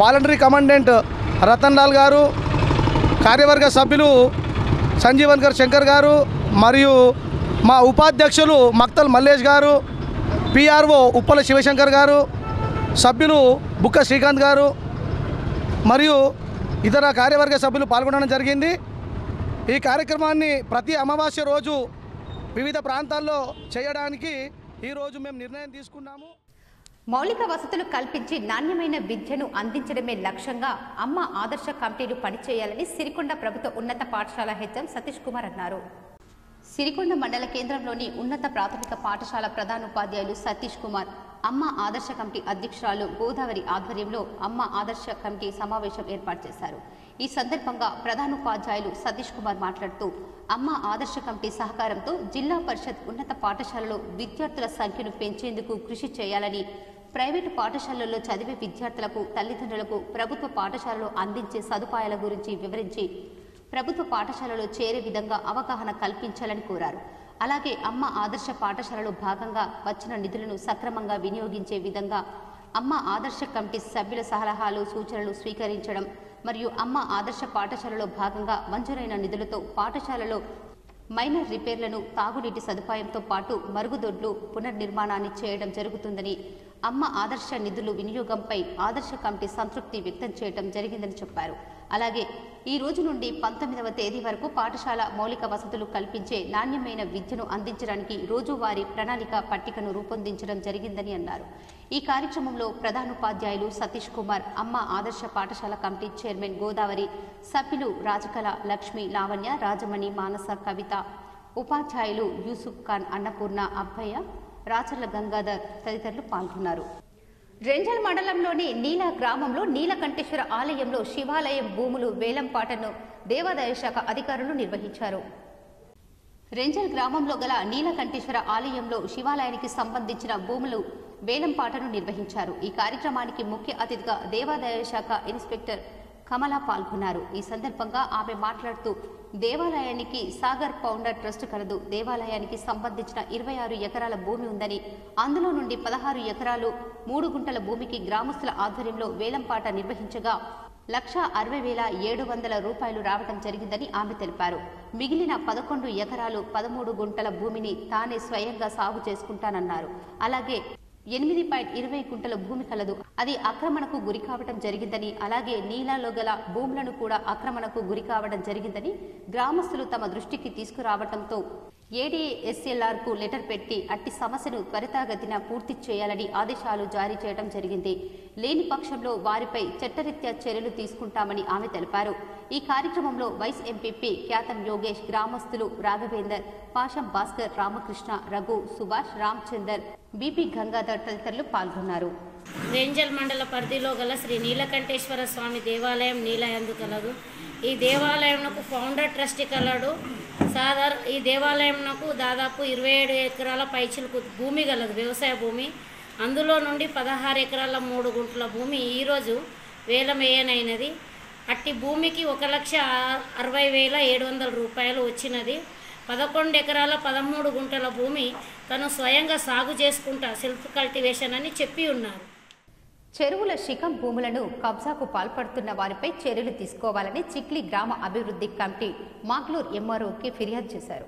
వాలంటరీ కమాండెంట్ రతన్ లాల్ గారు, కార్యవర్గ సభ్యులు సంజీవన్కర్ శంకర్ గారు మరియు మా ఉపాధ్యక్షులు మక్తల్ మల్లేష్ గారు, పిఆర్ఓ ఉప్పల శివశంకర్ గారు, సభ్యులు బుక్క శ్రీకాంత్ గారు మరియు ఇతర కార్యవర్గ సభ్యులు పాల్గొనడం జరిగింది. ఈ కార్యక్రమాన్ని ప్రతి అమావాస్య రోజు వివిధ ప్రాంతాల్లో చేయడానికి ఈరోజు మేము నిర్ణయం తీసుకున్నాము. మౌలిక వసతులు కల్పించి నాణ్యమైన విద్యను అందించడమే లక్ష్యంగా అమ్మ ఆదర్శ కమిటీలు పనిచేయాలని సిరికొండ ప్రభుత్వ ఉన్నత పాఠశాల హెచ్ఎం సతీష్ కుమార్ అన్నారు. సిరికొండ మండల కేంద్రంలోని ఉన్నత ప్రాథమిక పాఠశాల ప్రధానోపాధ్యాయులు సతీష్ కుమార్, అమ్మ ఆదర్శ కమిటీ అధ్యక్షురాలు గోదావరి ఆధ్వర్యంలో అమ్మ ఆదర్శ కమిటీ సమావేశం ఏర్పాటు చేశారు. ఈ సందర్భంగా ప్రధానోపాధ్యాయులు సతీష్ కుమార్ మాట్లాడుతూ అమ్మ ఆదర్శ కమిటీ సహకారంతో జిల్లా పరిషత్ ఉన్నత పాఠశాలలో విద్యార్థుల సంఖ్యను పెంచేందుకు కృషి చేయాలని, ప్రైవేటు పాఠశాలల్లో చదివే విద్యార్థులకు, తల్లిదండ్రులకు ప్రభుత్వ పాఠశాలలో అందించే సదుపాయాల గురించి వివరించి ప్రభుత్వ పాఠశాలలో చేరే విధంగా అవగాహన కల్పించాలని కోరారు. అలాగే అమ్మ ఆదర్శ పాఠశాలలో భాగంగా వచ్చిన నిధులను సక్రమంగా వినియోగించే విధంగా అమ్మ ఆదర్శ కమిటీ సభ్యుల సలహాలు సూచనలు స్వీకరించడం మరియు అమ్మ ఆదర్శ పాఠశాలలో భాగంగా మంజూరైన నిధులతో పాఠశాలలో మైనర్ రిపేర్లను తాగునీటి సదుపాయంతో పాటు మరుగుదొడ్లు పునర్నిర్మాణాన్ని చేయడం జరుగుతుందని అమ్మ ఆదర్శ నిధులు వినియోగంపై ఆదర్శ కమిటీ సంతృప్తి వ్యక్తం చేయడం జరిగిందని చెప్పారు. అలాగే ఈ రోజు నుండి 19వ తేదీ వరకు పాఠశాల మౌలిక వసతులు కల్పించే నాణ్యమైన విద్యను అందించడానికి రోజువారీ ప్రణాళిక పట్టికను రూపొందించడం జరిగిందని అన్నారు. ఈ కార్యక్రమంలో ప్రధానోపాధ్యాయులు సతీష్ కుమార్, అమ్మ ఆదర్శ పాఠశాల కమిటీ చైర్మన్ గోదావరి, సభ్యులు రాజకళ, లక్ష్మి, లావణ్య, రాజమణి, మానస, కవిత, ఉపాధ్యాయులు యూసుఫ్ ఖాన్, అన్నపూర్ణ, అబ్బయ్య, రాచర్ల గంగాధర్ తదితరులు పాల్గొన్నారు. రెంజల్ మండలంలోని నీల గ్రామంలో నీలకంఠేశ్వర ఆలయంలో శివాలయం భూములు వేలంపాటను దేవాదాయ శాఖ అధికారులు నిర్వహించారు. రెంజల్ గ్రామంలో గల నీలకంఠేశ్వర ఆలయంలో శివాలయానికి సంబంధించిన భూములు వేలంపాటను నిర్వహించారు. ఈ కార్యక్రమానికి ముఖ్య అతిథిగా దేవాదాయ శాఖ ఇన్స్పెక్టర్ కమల పాల్గొన్నారు. ఈ సందర్భంగా ఆమె మాట్లాడుతూ దేవాలయానికి సాగర్ ఫౌండర్ ట్రస్ట్ కలదు. దేవాలయానికి సంబంధించిన 26 ఎకరాల భూమి ఉందని, అందులో నుండి 16 ఎకరాలు 3 గుంటల భూమికి గ్రామస్తుల ఆధ్వర్యంలో వేలంపాట నిర్వహించగా 1,60,700 రూపాయలు రావడం జరిగిందని ఆమె తెలిపారు. మిగిలిన 11 ఎకరాలు 13 గుంటల భూమిని తానే స్వయంగా సాగు చేసుకుంటానన్నారు. అలాగే 8.20 గుంటల భూమి కలదు, అది ఆక్రమణకు గురి కావడం జరిగిందని, అలాగే నీలాలో గల భూములను కూడా ఆక్రమణకు గురి కావడం జరిగిందని గ్రామస్తులు తమ దృష్టికి తీసుకురావడంతో ఏడీఎస్ఎల్ఆర్ కు లెటర్ పెట్టి అట్టి సమస్యను త్వరితగతిన పూర్తి చేయాలని ఆదేశాలు జారీ చేయడం జరిగింది. లేని పక్షంలో వారిపై చట్టరీత్యా చర్యలు తీసుకుంటామని ఆమె తెలిపారు. ఈ కార్యక్రమంలో వైస్ ఎంపీపీ ఖ్యాతం యోగేష్, గ్రామస్తులు రాఘవేందర్, పాషం భాస్కర్, రామకృష్ణ, రఘు, సుభాష్, రామచందర్, బీపీ గంగాధర్ తదితరులు పాల్గొన్నారు. రెంజల్ మండల పరిధిలో గల శ్రీ నీలకంఠేశ్వర స్వామి దేవాలయం నీలయందు కలదు. ఈ దేవాలయంకు ఫౌండర్ ట్రస్టీ కలడు. ఈ దేవాలయంకు దాదాపు 27 ఎకరాల పైచిలకు భూమి గలదు, వ్యవసాయ భూమి. అందులో నుండి 16 ఎకరాల 3 గుంటల భూమి ఈరోజు వేలమేయనైనది. అట్టి భూమికి 1,60,700 రూపాయలు వచ్చినది. 11 ఎకరాల 13 గుంటల భూమి తను స్వయంగా సాగు చేసుకుంటా సెల్ఫ్ కల్టివేషన్ అని చెప్పి ఉన్నారు. చెరువుల శిఖం భూములను కబ్జాకు పాల్పడుతున్న వారిపై చర్యలు తీసుకోవాలని చిక్లి గ్రామ అభివృద్ధి కమిటీ మాక్లూర్ ఎంఆర్ఓకి ఫిర్యాదు చేశారు.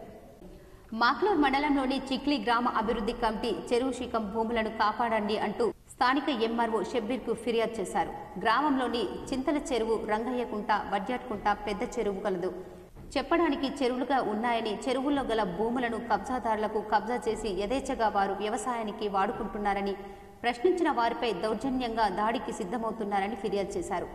మాక్లూర్ మండలంలోని చిక్లి గ్రామ అభివృద్ధి కమిటీ చెరువు శిఖం భూములను కాపాడండి అంటూ స్థానిక ఎంఆర్ఓ షబ్బీర్కు ఫిర్యాదు చేశారు. గ్రామంలోని చింతల చెరువు, రంగయ్యకుంట, వడ్యాట్కుంట, పెద్ద చెరువు కలదు. చెప్పడానికి చెరువులుగా ఉన్నాయని, చెరువుల్లో గల భూములను కబ్జాదారులకు కబ్జా చేసి యథేచ్ఛగా వారు వ్యవసాయానికి వాడుకుంటున్నారని, ప్రశ్నించిన వారిపై దౌర్జన్యంగా దాడికి సిద్ధమవుతున్నారని ఫిర్యాదు చేశారు.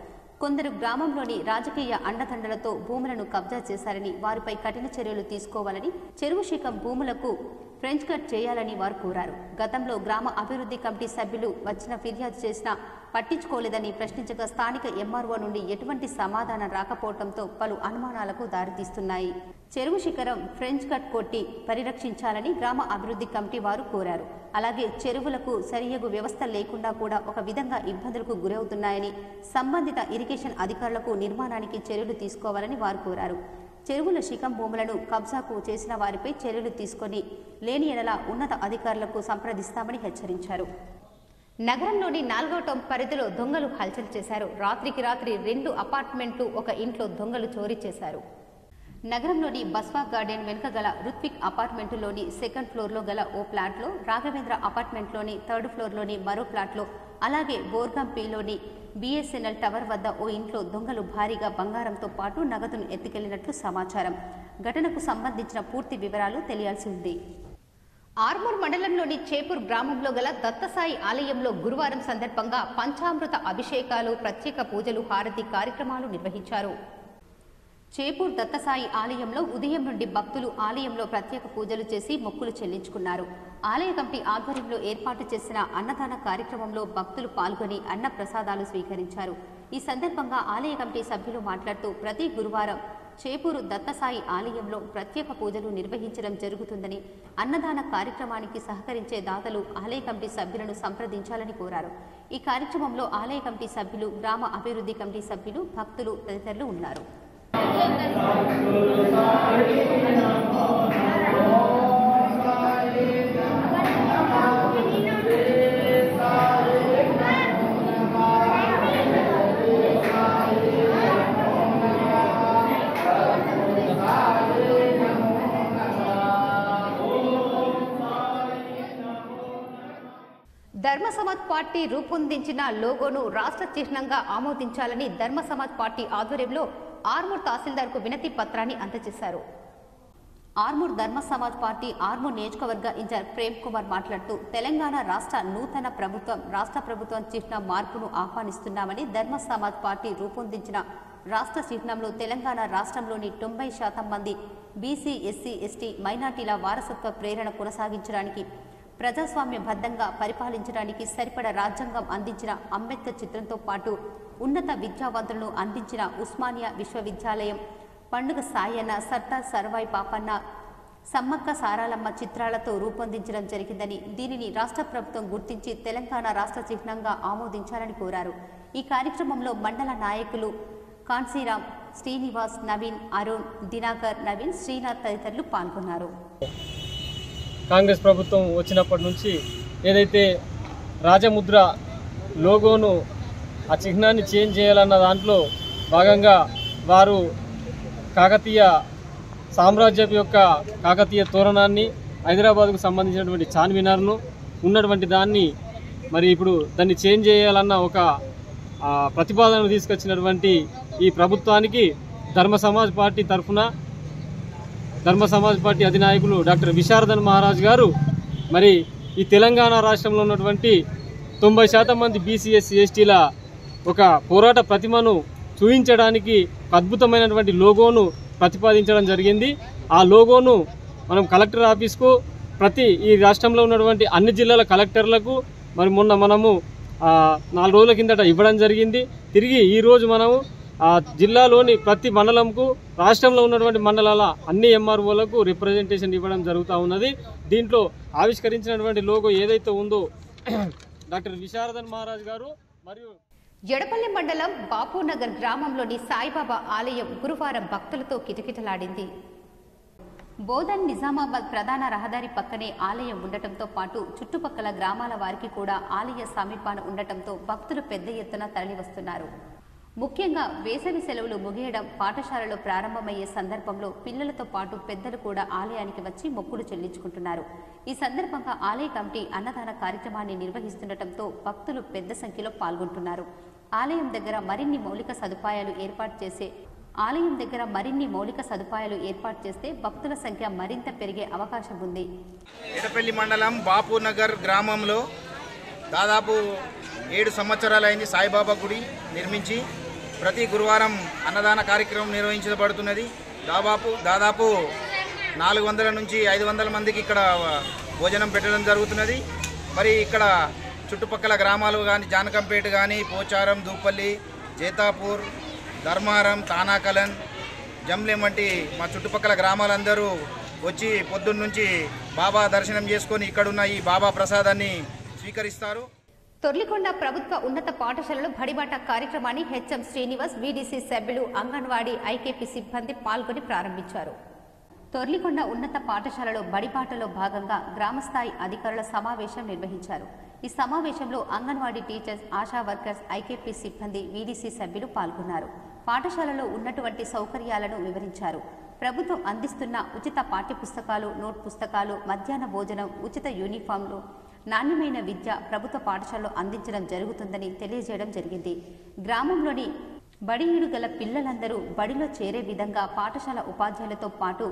కొందరు గ్రామంలోని రాజకీయ అండదండలతో భూములను కబ్జా చేశారని, వారిపై కఠిన చర్యలు తీసుకోవాలని, చెరువు శిఖం భూములకు ఫ్రెంచ్ కట్ చేయాలని వారు కోరారు. గతంలో గ్రామ అభివృద్ధి కమిటీ సభ్యులు వచ్చిన ఫిర్యాదు చేసినా పట్టించుకోలేదని ప్రశ్నించగా స్థానిక ఎంఆర్ఓ నుండి ఎటువంటి సమాధానం రాకపోవడంతో పలు అనుమానాలకు దారితీస్తున్నాయి. చెరువు శిఖరం ఫ్రెంచ్ కట్ కొట్టి పరిరక్షించాలని గ్రామ అభివృద్ధి కమిటీ వారు కోరారు. అలాగే చెరువులకు సరియగు వ్యవస్థ లేకుండా కూడా ఒక విధంగా ఇబ్బందులకు గురవుతున్నాయని, సంబంధిత ఇరిగేషన్ అధికారులకు నిర్మాణానికి చర్యలు తీసుకోవాలని వారు కోరారు. చెరువుల శిఖం భూములను కబ్జాకు చేసిన వారిపై చర్యలు తీసుకొని లేని ఎడల ఉన్నత అధికారులకు సంప్రదిస్తామని హెచ్చరించారు. నగరంలోని 4వ టౌన్ పరిధిలో దొంగలు హల్చల్ చేశారు. రాత్రికి రాత్రి 2 అపార్ట్మెంట్లు, ఒక ఇంట్లో దొంగలు చోరీ చేశారు. నగరంలోని బస్వా గార్డెన్ వెనుక గల రుత్విక్ అపార్ట్మెంటులోని 2nd ఫ్లోర్లో గల ఓ ప్లాట్లో, రాఘవేంద్ర అపార్ట్మెంట్లోని 3rd ఫ్లోర్లోని మరో ప్లాట్లో, అలాగే బోర్గంపీలోని BSNL టవర్ వద్ద ఓ ఇంట్లో దొంగలు భారీగా బంగారంతో పాటు నగదును ఎత్తుకెళ్లినట్లు సమాచారం. ఘటనకు సంబంధించిన పూర్తి వివరాలు తెలియాల్సి ఉంది. ఆర్మూర్ మండలంలోని చేపూర్ గ్రామంలో గల దత్తసాయి ఆలయంలో గురువారం సందర్భంగా పంచామృత అభిషేకాలు, ప్రత్యేక పూజలు, హారతి కార్యక్రమాలు నిర్వహించారు. చేపూర్ దత్తసాయి ఆలయంలో ఉదయం నుండి భక్తులు ఆలయంలో ప్రత్యేక పూజలు చేసి మొక్కులు చెల్లించుకున్నారు. ఆలయ కమిటీ ఆధ్వర్యంలో ఏర్పాటు చేసిన అన్నదాన కార్యక్రమంలో భక్తులు పాల్గొని అన్న ప్రసాదాలు స్వీకరించారు. ఈ సందర్భంగా ఆలయ కమిటీ సభ్యులు మాట్లాడుతూ ప్రతి గురువారం చేపూరు దత్తసాయి ఆలయంలో ప్రత్యేక పూజలు నిర్వహించడం జరుగుతుందని, అన్నదాన కార్యక్రమానికి సహకరించే దాతలు ఆలయ కమిటీ సభ్యులను సంప్రదించాలని కోరారు. ఈ కార్యక్రమంలో ఆలయ కమిటీ సభ్యులు, గ్రామ అభివృద్ధి కమిటీ సభ్యులు, భక్తులు తదితరులు ఉన్నారు. ధర్మ సమాజ్ పార్టీ రూపొందించిన లోగోను రాష్ట్ర చిహ్నంగా ఆమోదించాలని ధర్మ సమాజ్ పార్టీ ఆధ్వర్యంలో ఆర్మూర్ తహసీల్దార్కు వినతి పత్రాన్ని అందజేశారు. ఆర్మూర్ ధర్మ సమాజ్ పార్టీ ఆర్మూర్ నియోజకవర్గ ఇన్ఛార్జ్ ప్రేమ్ కుమార్ మాట్లాడుతూ తెలంగాణ రాష్ట్ర నూతన ప్రభుత్వం రాష్ట్ర ప్రభుత్వం చిహ్న మార్పును ఆహ్వానిస్తున్నామని ధర్మ సమాజ్ పార్టీ రూపొందించిన రాష్ట్ర చిహ్నంలో తెలంగాణ రాష్ట్రంలోని 90% మంది బీసీ, ఎస్సీ, ఎస్టీ, మైనార్టీల వారసత్వ ప్రేరణ కొనసాగించడానికి, ప్రజాస్వామ్యబద్ధంగా పరిపాలించడానికి సరిపడ రాజ్యాంగం అందించిన అంబేద్కర్ చిత్రంతో పాటు ఉన్నత విద్యావంతులను అందించిన ఉస్మానియా విశ్వవిద్యాలయం, పండుగ సాయన్న, సర్దార్ సర్వాయి పాపన్న, సమ్మక్క సారాలమ్మ చిత్రాలతో రూపొందించడం జరిగిందని, దీనిని రాష్ట్ర ప్రభుత్వం గుర్తించి తెలంగాణ రాష్ట్ర చిహ్నంగా ఆమోదించాలని కోరారు. ఈ కార్యక్రమంలో మండల నాయకులు కాన్సీరామ్, శ్రీనివాస్, నవీన్, అరుణ్, దినాకర్, నవీన్, శ్రీనాథ్ తదితరులు పాల్గొన్నారు. కాంగ్రెస్ ప్రభుత్వం వచ్చినప్పటి నుంచి ఏదైతే రాజముద్ర లోగోను ఆ చిహ్నాన్ని చేంజ్ చేయాలన్న దాంట్లో భాగంగా వారు కాకతీయ సామ్రాజ్యం యొక్క కాకతీయ తోరణాన్ని, హైదరాబాద్కు సంబంధించినటువంటి చార్మినార్ను ఉన్నటువంటి దాన్ని మరి ఇప్పుడు దాన్ని చేంజ్ చేయాలన్న ఒక ప్రతిపాదనను తీసుకొచ్చినటువంటి ఈ ప్రభుత్వానికి ధర్మ సమాజ్ పార్టీ తరఫున ధర్మ సమాజ్ పార్టీ అధినాయకులు డాక్టర్ విశారదన్ మహారాజ్ గారు మరి ఈ తెలంగాణ రాష్ట్రంలో ఉన్నటువంటి 90% మంది బీసీ, ఎస్సీ, ఎస్టీల ఒక పోరాట ప్రతిమను చూపించడానికి అద్భుతమైనటువంటి లోగోను ప్రతిపాదించడం జరిగింది. ఆ లోగోను మనం కలెక్టర్ ఆఫీస్కు, ప్రతి ఈ రాష్ట్రంలో ఉన్నటువంటి అన్ని జిల్లాల కలెక్టర్లకు మరి మొన్న మనము 4 రోజుల కిందట ఇవ్వడం జరిగింది. తిరిగి ఈరోజు మనము జిల్లాలోని ప్రతి మండలంకు, రాష్ట్రంలో ఉన్నటువంటి మండలాల అన్ని ఎంఆర్ఓలకు రిప్రజెంటేషన్ ఇవ్వడం జరుగుతూ ఉన్నది. దీంట్లో ఆవిష్కరించినటువంటి లోగో ఏదైతే ఉందో డాక్టర్ విశారదన్ మహారాజ్ గారు మరియు ఎడపల్లి మండలం బాపూనగర్ గ్రామంలోని సాయిబాబా ఆలయం గురువారం భక్తులతో కిటకిటలాడింది. బోధన్ నిజామాబాద్ ప్రధాన రహదారి పక్కనే ఆలయం ఉండటంతో పాటు చుట్టుపక్కల గ్రామాల వారికి కూడా ఆలయ సమీపాన ఉండటంతో భక్తులు పెద్ద ఎత్తున తరలివస్తున్నారు. ముఖ్యంగా వేసవి సెలవులు ముగియడం, పాఠశాలలో ప్రారంభమయ్యే సందర్భంలో పిల్లలతో పాటు పెద్దలు కూడా ఆలయానికి వచ్చి మొక్కులు చెల్లించుకుంటున్నారు. ఈ సందర్భంగా ఆలయ కమిటీ అన్నదాన కార్యక్రమాన్ని నిర్వహిస్తుండటంతో భక్తులు పెద్ద సంఖ్యలో పాల్గొంటున్నారు. ఆలయం దగ్గర మరిన్ని మౌలిక సదుపాయాలు ఏర్పాటు చేస్తే భక్తుల సంఖ్య మరింత పెరిగే అవకాశం ఉంది. ఎడపల్లి మండలం బాపూనగర్ గ్రామంలో దాదాపు 7 సంవత్సరాలైంది సాయిబాబా గుడి నిర్మించి ప్రతి గురువారం అన్నదాన కార్యక్రమం నిర్వహించబడుతున్నది. దాదాపు 400 నుంచి 500 మందికి ఇక్కడ భోజనం పెట్టడం జరుగుతున్నది. మరి ఇక్కడ చుట్టుపక్కల గ్రామాలు కానీ జానకంపేట కానీ, పోచారం, దూపల్లి, జేతాపూర్, ధర్మారం, తానాకలన్, జంలెం వంటి మా చుట్టుపక్కల గ్రామాలందరూ వచ్చి పొద్దున్న నుంచి బాబా దర్శనం చేసుకొని ఇక్కడున్న ఈ బాబా ప్రసాదాన్ని స్వీకరిస్తారు. తొర్లికొండ ప్రభుత్వ ఉన్నత పాఠశాలలో బడిబాట కార్యక్రమాన్ని హెచ్ఎం శ్రీనివాస్, వీడీసీ సభ్యులు, అంగన్వాడీ, ఐకేపీ సిబ్బంది పాల్గొని ప్రారంభించారు. తొర్లికొండ ఉన్నత పాఠశాలలో బడిబాటలో భాగంగా గ్రామస్థాయి అధికారుల సమావేశం నిర్వహించారు. ఈ సమావేశంలో anganwadi teachers, ASHA workers, IKP సిబ్బంది, వీడీసీ సభ్యులు పాల్గొన్నారు. పాఠశాలలో ఉన్నటువంటి సౌకర్యాలను వివరించారు. ప్రభుత్వం అందిస్తున్న ఉచిత పాఠ్యపుస్తకాలు, నోట్ పుస్తకాలు, మధ్యాహ్న భోజనం, ఉచిత యూనిఫామ్లు, నాణ్యమైన విద్య ప్రభుత్వ పాఠశాలలో అందించడం జరుగుతుందని తెలియజేయడం జరిగింది. గ్రామంలోని బడిఈడు గల పిల్లలందరూ బడిలో చేరే విధంగా పాఠశాల ఉపాధ్యాయులతో పాటు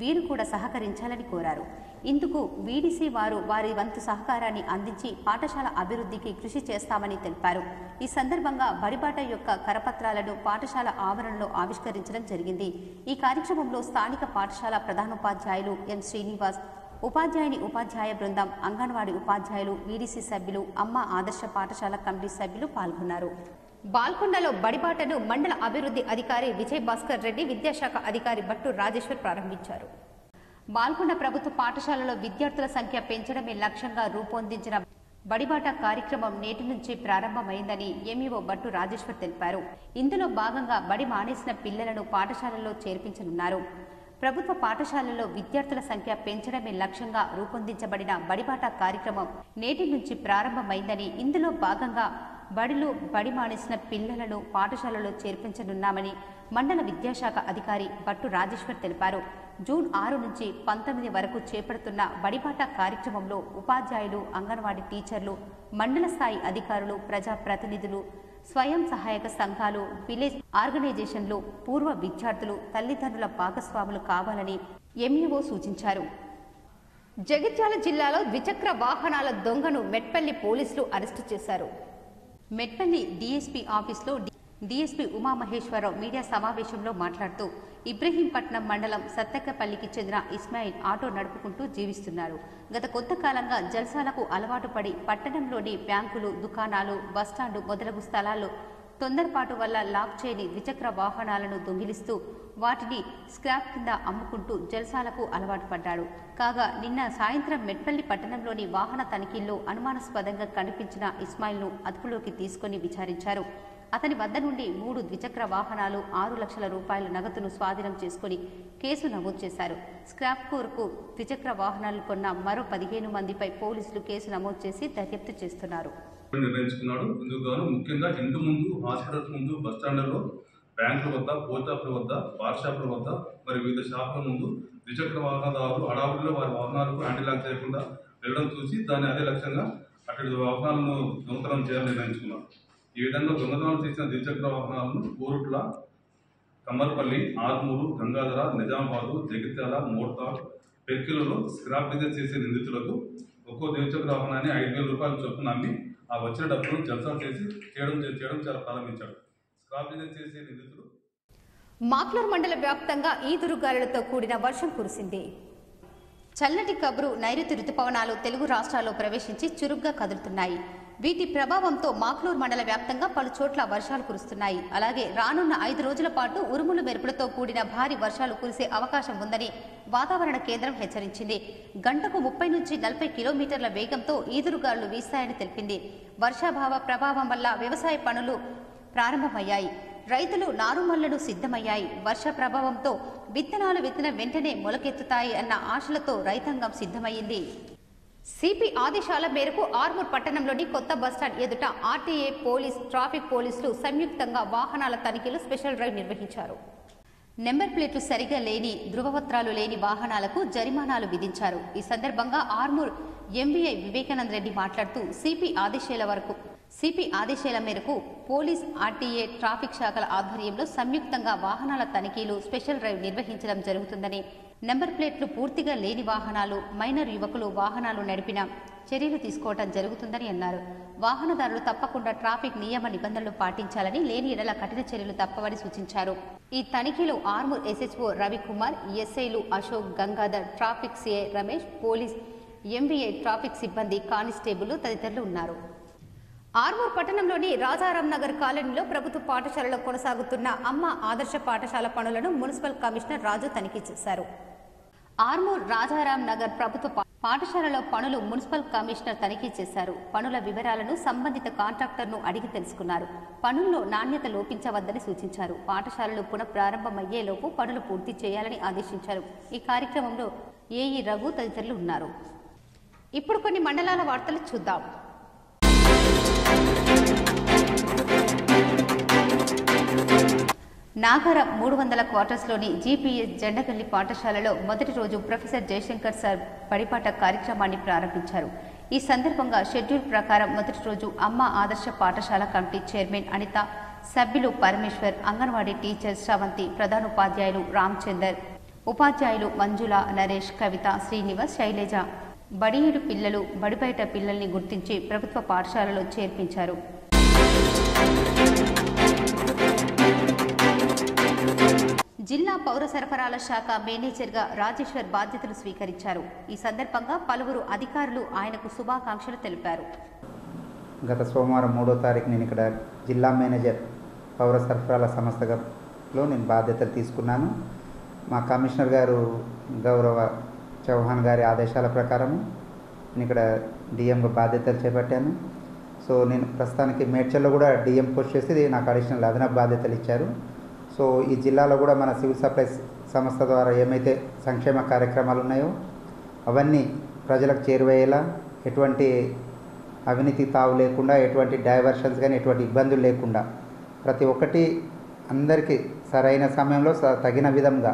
వీరు కూడా సహకరించాలని కోరారు. ఇందుకు వీడీసీ వారు వారి వంతు సహకారాన్ని అందించి పాఠశాల అభివృద్ధికి కృషి చేస్తామని తెలిపారు. ఈ సందర్భంగా బడిబాట యొక్క కరపత్రాలను పాఠశాల ఆవరణలో ఆవిష్కరించడం జరిగింది. ఈ కార్యక్రమంలో స్థానిక పాఠశాల ప్రధానోపాధ్యాయులు ఎం శ్రీనివాస్, ఉపాధ్యాయ బృందం, అంగన్వాడీ ఉపాధ్యాయులు, వీడీసీ సభ్యులు, అమ్మ ఆదర్శ పాఠశాల కమిటీ సభ్యులు పాల్గొన్నారు. బాల్కొండలో బడిబాటను మండల అభివృద్ధి అధికారి విజయ్ భాస్కర్ రెడ్డి, విద్యాశాఖ అధికారి బట్టు రాజేశ్వర్ ప్రారంభించారు. బాల్కొండ ప్రభుత్వ పాఠశాలలో విద్యార్థుల సంఖ్య పెంచడమే లక్ష్యంగా రూపొందించిన బడిబాట కార్యక్రమం నేటి నుంచి ప్రారంభమైందని ఎంఈఓ బట్టు రాజేశ్వర్ తెలిపారు. ఇందులో భాగంగా బడి మానేసిన పిల్లలను పాఠశాలల్లో చేర్పించనున్నారు. ప్రభుత్వ పాఠశాలల్లో విద్యార్థుల సంఖ్య పెంచడమే లక్ష్యంగా రూపొందించబడిన బడిబాట కార్యక్రమం నేటి నుంచి ప్రారంభమైందని, ఇందులో భాగంగా బడి మానేసిన పిల్లలను పాఠశాలలో చేర్పించనున్నామని మండల విద్యాశాఖ అధికారి బట్టు రాజేశ్వర్ తెలిపారు. జూన్ 6 నుంచి 19 వరకు చేపడుతున్న బడిబాట కార్యక్రమంలో ఉపాధ్యాయులు, అంగన్వాడీ టీచర్లు, మండల స్థాయి అధికారులు, ప్రజాప్రతినిధులు, స్వయం సహాయక సంఘాలు, విలేజ్ ఆర్గనైజేషన్లు, పూర్వ విద్యార్థులు, తల్లిదండ్రుల భాగస్వాములు కావాలని ఎంఈఓ సూచించారు. జగిత్యాల జిల్లాలో ద్విచక్ర వాహనాల దొంగను మెట్పల్లి పోలీసులు అరెస్టు చేశారు. మెట్పల్లి డీఎస్పీ ఆఫీసులో డీఎస్పీ ఉమామహేశ్వరరావు మీడియా సమావేశంలో మాట్లాడుతూ ఇబ్రహీంపట్నం మండలం సత్తెక్కపల్లికి చెందిన ఇస్మాయిల్ ఆటో నడుపుకుంటూ జీవిస్తున్నారు. గత కొంతకాలంగా జల్సాలకు అలవాటు పడి పట్టణంలోని బ్యాంకులు, దుకాణాలు, బస్టాండు మొదలగు స్థలాల్లో తొందరపాటు వల్ల లాక్ చేయని ద్విచక్ర వాహనాలను దొంగిలిస్తూ వాటిని స్క్రాప్ కింద అమ్ముకుంటూ జల్సాలకు అలవాటు పడ్డాడు. కాగా నిన్న సాయంత్రం మెట్పల్లి పట్టణంలోని వాహన తనిఖీల్లో అనుమానాస్పదంగా కనిపించిన ఇస్మాయిల్ను అదుపులోకి తీసుకుని విచారించారు. అతని వద్ద నుండి 3 ద్విచక్ర వాహనాలు, 6 లక్షల రూపాయల నగదును స్వాధీనం చేసుకుని కేసు నమోదు చేశారు. స్క్రాప్ కోరుకు ద్విచక్ర వాహనాలు కొన్న మరో 15 మందిపై పోలీసులు కేసు నమోదు చేసి దర్యాప్తు చేస్తున్నారు. నిర్ణయించుకున్నాడు. ఇందుకు గాను ముఖ్యంగా ఇంటి ముందు, హాస్పిటల్స్ ముందు, బస్టాండ్లలో, బ్యాంకుల వద్ద, పోస్ట్ ఆఫీసుల వద్ద, బార్ షాపుల వద్ద మరియు వివిధ షాపుల ముందు ద్విచక్ర వాహనదారులు అడావుల్లో వారి వాహనాలకు హ్యాండిల్ లాక్ చేయకుండా వెళ్ళడం చూసి దాన్ని అదే లక్ష్యంగా అటు వాహనాలను దొంగతనం చేయాలని నిర్ణయించుకున్నారు. ఈ విధంగా దొంగతనం చేసిన ద్విచక్ర వాహనాలను కోరుట్ల, కమ్మర్పల్లి, ఆర్మూరు, గంగాధర, నిజామాబాదు, జగిత్యాల, మోర్తాడ్, పెర్కిలలో స్క్రాప్ బిజినెస్ చేసే నిందితులకు ఒక్కో ద్విచక్ర వాహనాన్ని 5,000 రూపాయలు చొప్పున అమ్మి ఆ వచ్చిన డబ్బును జల్సా చేసి చేయడం చాలా ప్రారంభించాడు. స్క్రాప్ బిజినెస్ చేసే నిందితులు. మాక్లూరు మండల వ్యాప్తంగా ఈదురుగాలులతో కూడిన వర్షం కురిసింది. చల్లటి కబురు నైరుతి రుతుపవనాలు తెలుగు రాష్ట్రాల్లో ప్రవేశించి చురుగ్గా కదులుతున్నాయి. వీటి ప్రభావంతో మాక్లూరు మండల వ్యాప్తంగా పలు చోట్ల వర్షాలు కురుస్తున్నాయి. అలాగే రానున్న 5 రోజుల పాటు ఉరుములు మెరుపులతో కూడిన భారీ వర్షాలు కురిసే అవకాశం ఉందని వాతావరణ కేంద్రం హెచ్చరించింది. గంటకు 30 నుంచి 40 కిలోమీటర్ల వేగంతో ఈదురుగాలులు వీస్తాయని తెలిపింది. వర్షాభావ ప్రభావం వల్ల వ్యవసాయ పనులు ప్రారంభమయ్యాయి. రైతులు నారుమళ్లను సిద్ధమయ్యాయి. వర్ష ప్రభావంతో విత్తనాలు విత్తిన వెంటనే మొలకెత్తుతాయి అన్న ఆశలతో రైతాంగం సిద్ధమయ్యింది. సిపి ఆదేశాల మేరకు ఆర్మూర్ పట్టణంలోని కొత్త బస్టాండ్ ఎదుట ఆర్టీఏ పోలీస్, ట్రాఫిక్ పోలీసులు సంయుక్తంగా వాహనాల తనిఖీలు స్పెషల్ డ్రైవ్ నిర్వహించారు. నెంబర్ ప్లేట్లు సరిగా లేని, ధృవపత్రాలు లేని వాహనాలకు జరిమానాలు విధించారు. ఈ సందర్భంగా ఆర్మూర్ ఎంవీఐ వివేకానంద రెడ్డి మాట్లాడుతూ సిపి ఆదేశాల మేరకు పోలీస్, ఆర్టీఏ, ట్రాఫిక్ శాఖల ఆధ్వర్యంలో సంయుక్తంగా వాహనాల తనిఖీలు స్పెషల్ డ్రైవ్ నిర్వహించడం జరుగుతుందని, నెంబర్ ప్లేట్లు పూర్తిగా లేని వాహనాలు, మైనర్ యువకులు వాహనాలు నడిపిన చర్యలు తీసుకోవడం జరుగుతుందని అన్నారు. వాహనదారులు తప్పకుండా ట్రాఫిక్ నియమ నిబంధనలు పాటించాలని, లేని ఎడల కఠిన చర్యలు తప్పవని సూచించారు. ఈ తనిఖీలో ఆర్మూర్ ఎస్హెచ్ఓ రవికుమార్, ఎస్ఐలు Ashok, Gangadhar, traffic CI Ramesh, police, MVI traffic సిబ్బంది, కానిస్టేబుల్ తదితరులు ఉన్నారు. ఆర్మూర్ పట్టణంలోని రాజారాం నగర్ కాలనీలో ప్రభుత్వ పాఠశాలలో కొనసాగుతున్న అమ్మ ఆదర్శ పాఠశాల పనులను మున్సిపల్ కమిషనర్ రాజు తనిఖీ చేశారు. ఆర్మూర్ రాజారాం నగర్ ప్రభుత్వ పాఠశాలలో పనులు మున్సిపల్ కమిషనర్ తనిఖీ చేశారు. పనుల వివరాలను సంబంధిత కాంట్రాక్టర్ను అడిగి తెలుసుకున్నారు. పనుల్లో నాణ్యత లోపించవద్దని సూచించారు. పాఠశాలలు పునఃప్రారంభమయ్యేలోపు పనులు పూర్తి చేయాలని ఆదేశించారు. ఈ కార్యక్రమంలో ఏఈ రఘు తదితరులు ఉన్నారు. ఇప్పుడు కొన్ని మండలాల వార్తలు చూద్దాం. నాగర 300 క్వార్టర్స్లోని జీపీఎస్ జెండగల్లి పాఠశాలలో మొదటి రోజు ప్రొఫెసర్ జయశంకర్ సార్ బడిపాట కార్యక్రమాన్ని ప్రారంభించారు. ఈ సందర్భంగా షెడ్యూల్ ప్రకారం మొదటి రోజు అమ్మ ఆదర్శ పాఠశాల కమిటీ చైర్మన్ అనిత, సభ్యులు పరమేశ్వర్, అంగన్వాడీ టీచర్స్ శ్రవంతి, ప్రధానోపాధ్యాయులు రామచందర్, ఉపాధ్యాయులు మంజుల, నరేష్, కవిత, శ్రీనివాస్, శైలజ బడియేడు పిల్లలు, బడిబయట పిల్లల్ని గుర్తించి ప్రభుత్వ పాఠశాలలో చేర్పించారు. జిల్లా పౌర సరఫరాల శాఖ మేనేజర్గా రాజేశ్వర్ బాధ్యతలు స్వీకరించారు. ఈ సందర్భంగా పలువురు అధికారులు ఆయనకు శుభాకాంక్షలు తెలిపారు. గత సోమవారం 3వ తారీఖు నేను ఇక్కడ జిల్లా మేనేజర్ పౌర సరఫరాల సంస్థలో నేను బాధ్యతలు తీసుకున్నాను. మా కమిషనర్ గారు గౌరవ చౌహాన్ గారి ఆదేశాల ప్రకారము నేను ఇక్కడ డిఎంగా బాధ్యతలు చేపట్టాను. సో నేను ప్రస్తుతానికి మేడ్చల్లో కూడా డిఎం పోస్ట్ చేసి నాకు అడిషనల్ అదనపు బాధ్యతలు ఇచ్చారు. సో ఈ జిల్లాలో కూడా మన సివిల్ సప్లైస్ సంస్థ ద్వారా ఏమైతే సంక్షేమ కార్యక్రమాలు ఉన్నాయో అవన్నీ ప్రజలకు చేరువయ్యేలా, ఎటువంటి అవినీతి తావు లేకుండా, ఎటువంటి డైవర్షన్స్ కానీ ఎటువంటి ఇబ్బందులు లేకుండా ప్రతి ఒక్కటి అందరికీ సరైన సమయంలో తగిన విధంగా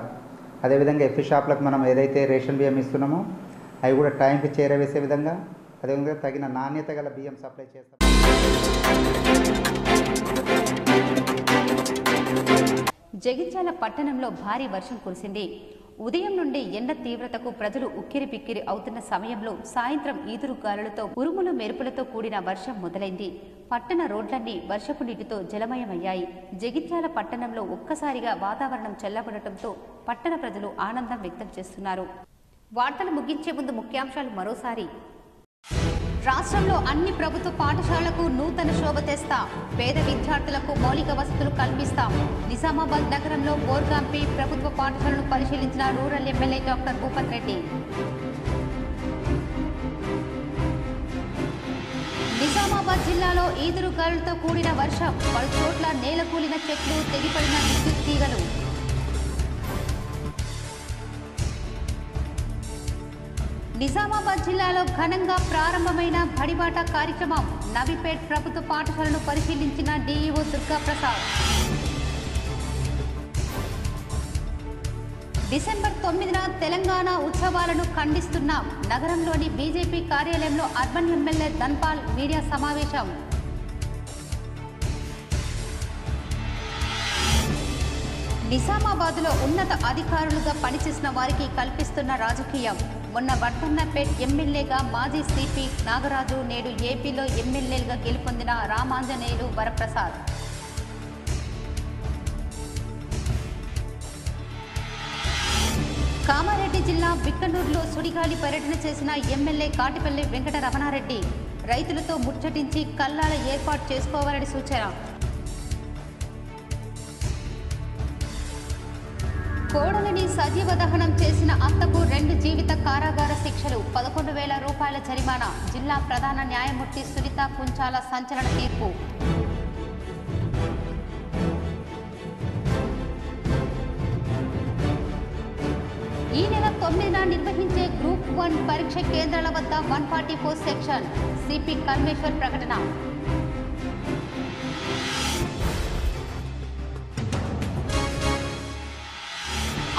అదేవిధంగా ఎఫ్ఈ షాప్లకు మనం ఏదైతే రేషన్ బియ్యం ఇస్తున్నామో అవి కూడా టైంకి చేరవేసే విధంగా, అదేవిధంగా తగిన నాణ్యత గల బియ్యం సప్లై చేస్తాం. జగిత్యాల పట్టణంలో భారీ వర్షం కురిసింది. ఉదయం నుండి ఎండ తీవ్రతకు ప్రజలు ఉక్కిరి బిక్కిరి అవుతున్న సమయంలో సాయంత్రం ఈదురు గాలులతో ఉరుములు మెరుపులతో కూడిన వర్షం మొదలైంది. పట్టణ రోడ్లన్నీ వర్షపు నీటితో జలమయమయ్యాయి. జగిత్యాల పట్టణంలో ఒక్కసారిగా వాతావరణం చల్లబడటంతో పట్టణ ప్రజలు ఆనందం వ్యక్తం చేస్తున్నారు. వార్తలు ముగించే ముందు ముఖ్యాంశాలు మరోసారి. రాష్ట్రంలో అన్ని ప్రభుత్వ పాఠశాలలకు నూతన శోభ తెస్తాం. పేద విద్యార్థులకు మౌలిక వసతులు కల్పిస్తాం. నిజామాబాద్ నగరంలో బోర్గాంపి ప్రభుత్వ పాఠశాలను పరిశీలించిన rural MLA doctor Bhupath Reddy. Nizamabad జిల్లాలో ఈదురుగాలులతో కూడిన వర్షం, పలు చోట్ల నేలకూలిన చెట్లు, తెగిపడిన విద్యుత్ తీగలు. నిజామాబాద్ జిల్లాలో ఘనంగా ప్రారంభమైన బడిబాట కార్యక్రమం. నవీపేట్ ప్రభుత్వ పాఠశాలను పరిశీలించిన డీఈఓ దుర్గాప్రసాద్. డిసెంబర్ 9న తెలంగాణ ఉత్సవాలను ఖండిస్తున్నాం. నగరంలోని బీజేపీ కార్యాలయంలో అర్బన్ ఎమ్మెల్యే ధన్పాల్ మీడియా సమావేశం. నిజామాబాద్లో ఉన్నత అధికారులుగా పనిచేసిన వారికి కల్పిస్తున్న రాజకీయం. మొన్న వర్ధన్నపేట్ ఎమ్మెల్యేగా మాజీ సిపి నాగరాజు, నేడు ఏపీలో ఎమ్మెల్యేలుగా గెలుపొందిన రామాంజనేయులు వరప్రసాద్. కామారెడ్డి జిల్లా బిక్కనూరులో సుడిగాలి పర్యటన చేసిన ఎమ్మెల్యే కాటిపల్లి వెంకటరమణారెడ్డి. రైతులతో ముచ్చటించి కల్లాల ఏర్పాటు చేసుకోవాలని సూచన. కోడలిని సజీవ దహనం చేసిన అత్తకు 2 జీవిత కారాగార శిక్షలు, 11,000 రూపాయల జరిమానా. జిల్లా ప్రధాన న్యాయమూర్తి సునీత కుంచాల సంచలన తీర్పు. ఈ నెల 9న నిర్వహించే గ్రూప్ 1 పరీక్ష కేంద్రాల వద్ద 144 సెక్షన్. సిపి కల్మేశ్వర్ ప్రకటన.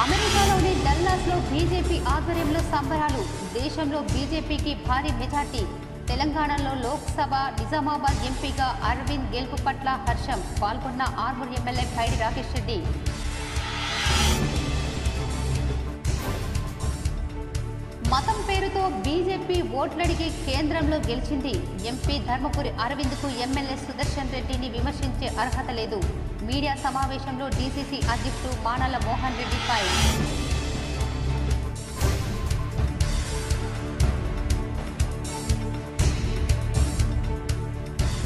అమెరికాలోని డల్లాస్లో బీజేపీ ఆధ్వర్యంలో సంబరాలు. దేశంలో బీజేపీకి భారీ మెజార్టీ. తెలంగాణలో లోక్సభ నిజామాబాద్ ఎంపీగా అరవింద్ గెలుపు పట్ల హర్షం. పాల్గొన్న ఆర్మూర్ ఎమ్మెల్యే పైడి రాకేష్ రెడ్డి. మతం పేరుతో బీజేపీ ఓట్లడిగి కేంద్రంలో గెలిచింది. ఎంపీ ధర్మపురి అరవింద్కు ఎమ్మెల్యే సుదర్శన్ రెడ్డిని విమర్శించే అర్హత లేదు. మీడియా సమావేశంలో డీసీసీ అధ్యక్షుడు మానల మోహన్ రెడ్డిపై.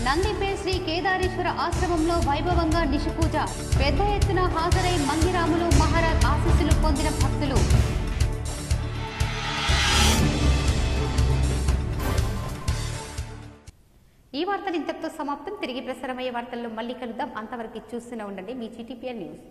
నందిపేట్ శ్రీ కేదారేశ్వర ఆశ్రమంలో వైభవంగా నిషిపూజ. పెద్ద ఎత్తున హాజరై మంగిరాములు మహారాజ్ ఆశీస్సులు పొందిన భక్తులు. ఈ వార్తలు ఇంతటితో సమాప్తం. తిరిగి ప్రసారమయ్యే వార్తల్లో మళ్ళీ కలుద్దాం. అంతవరకు చూస్తూనే ఉండండి మీ GTPN న్యూస్.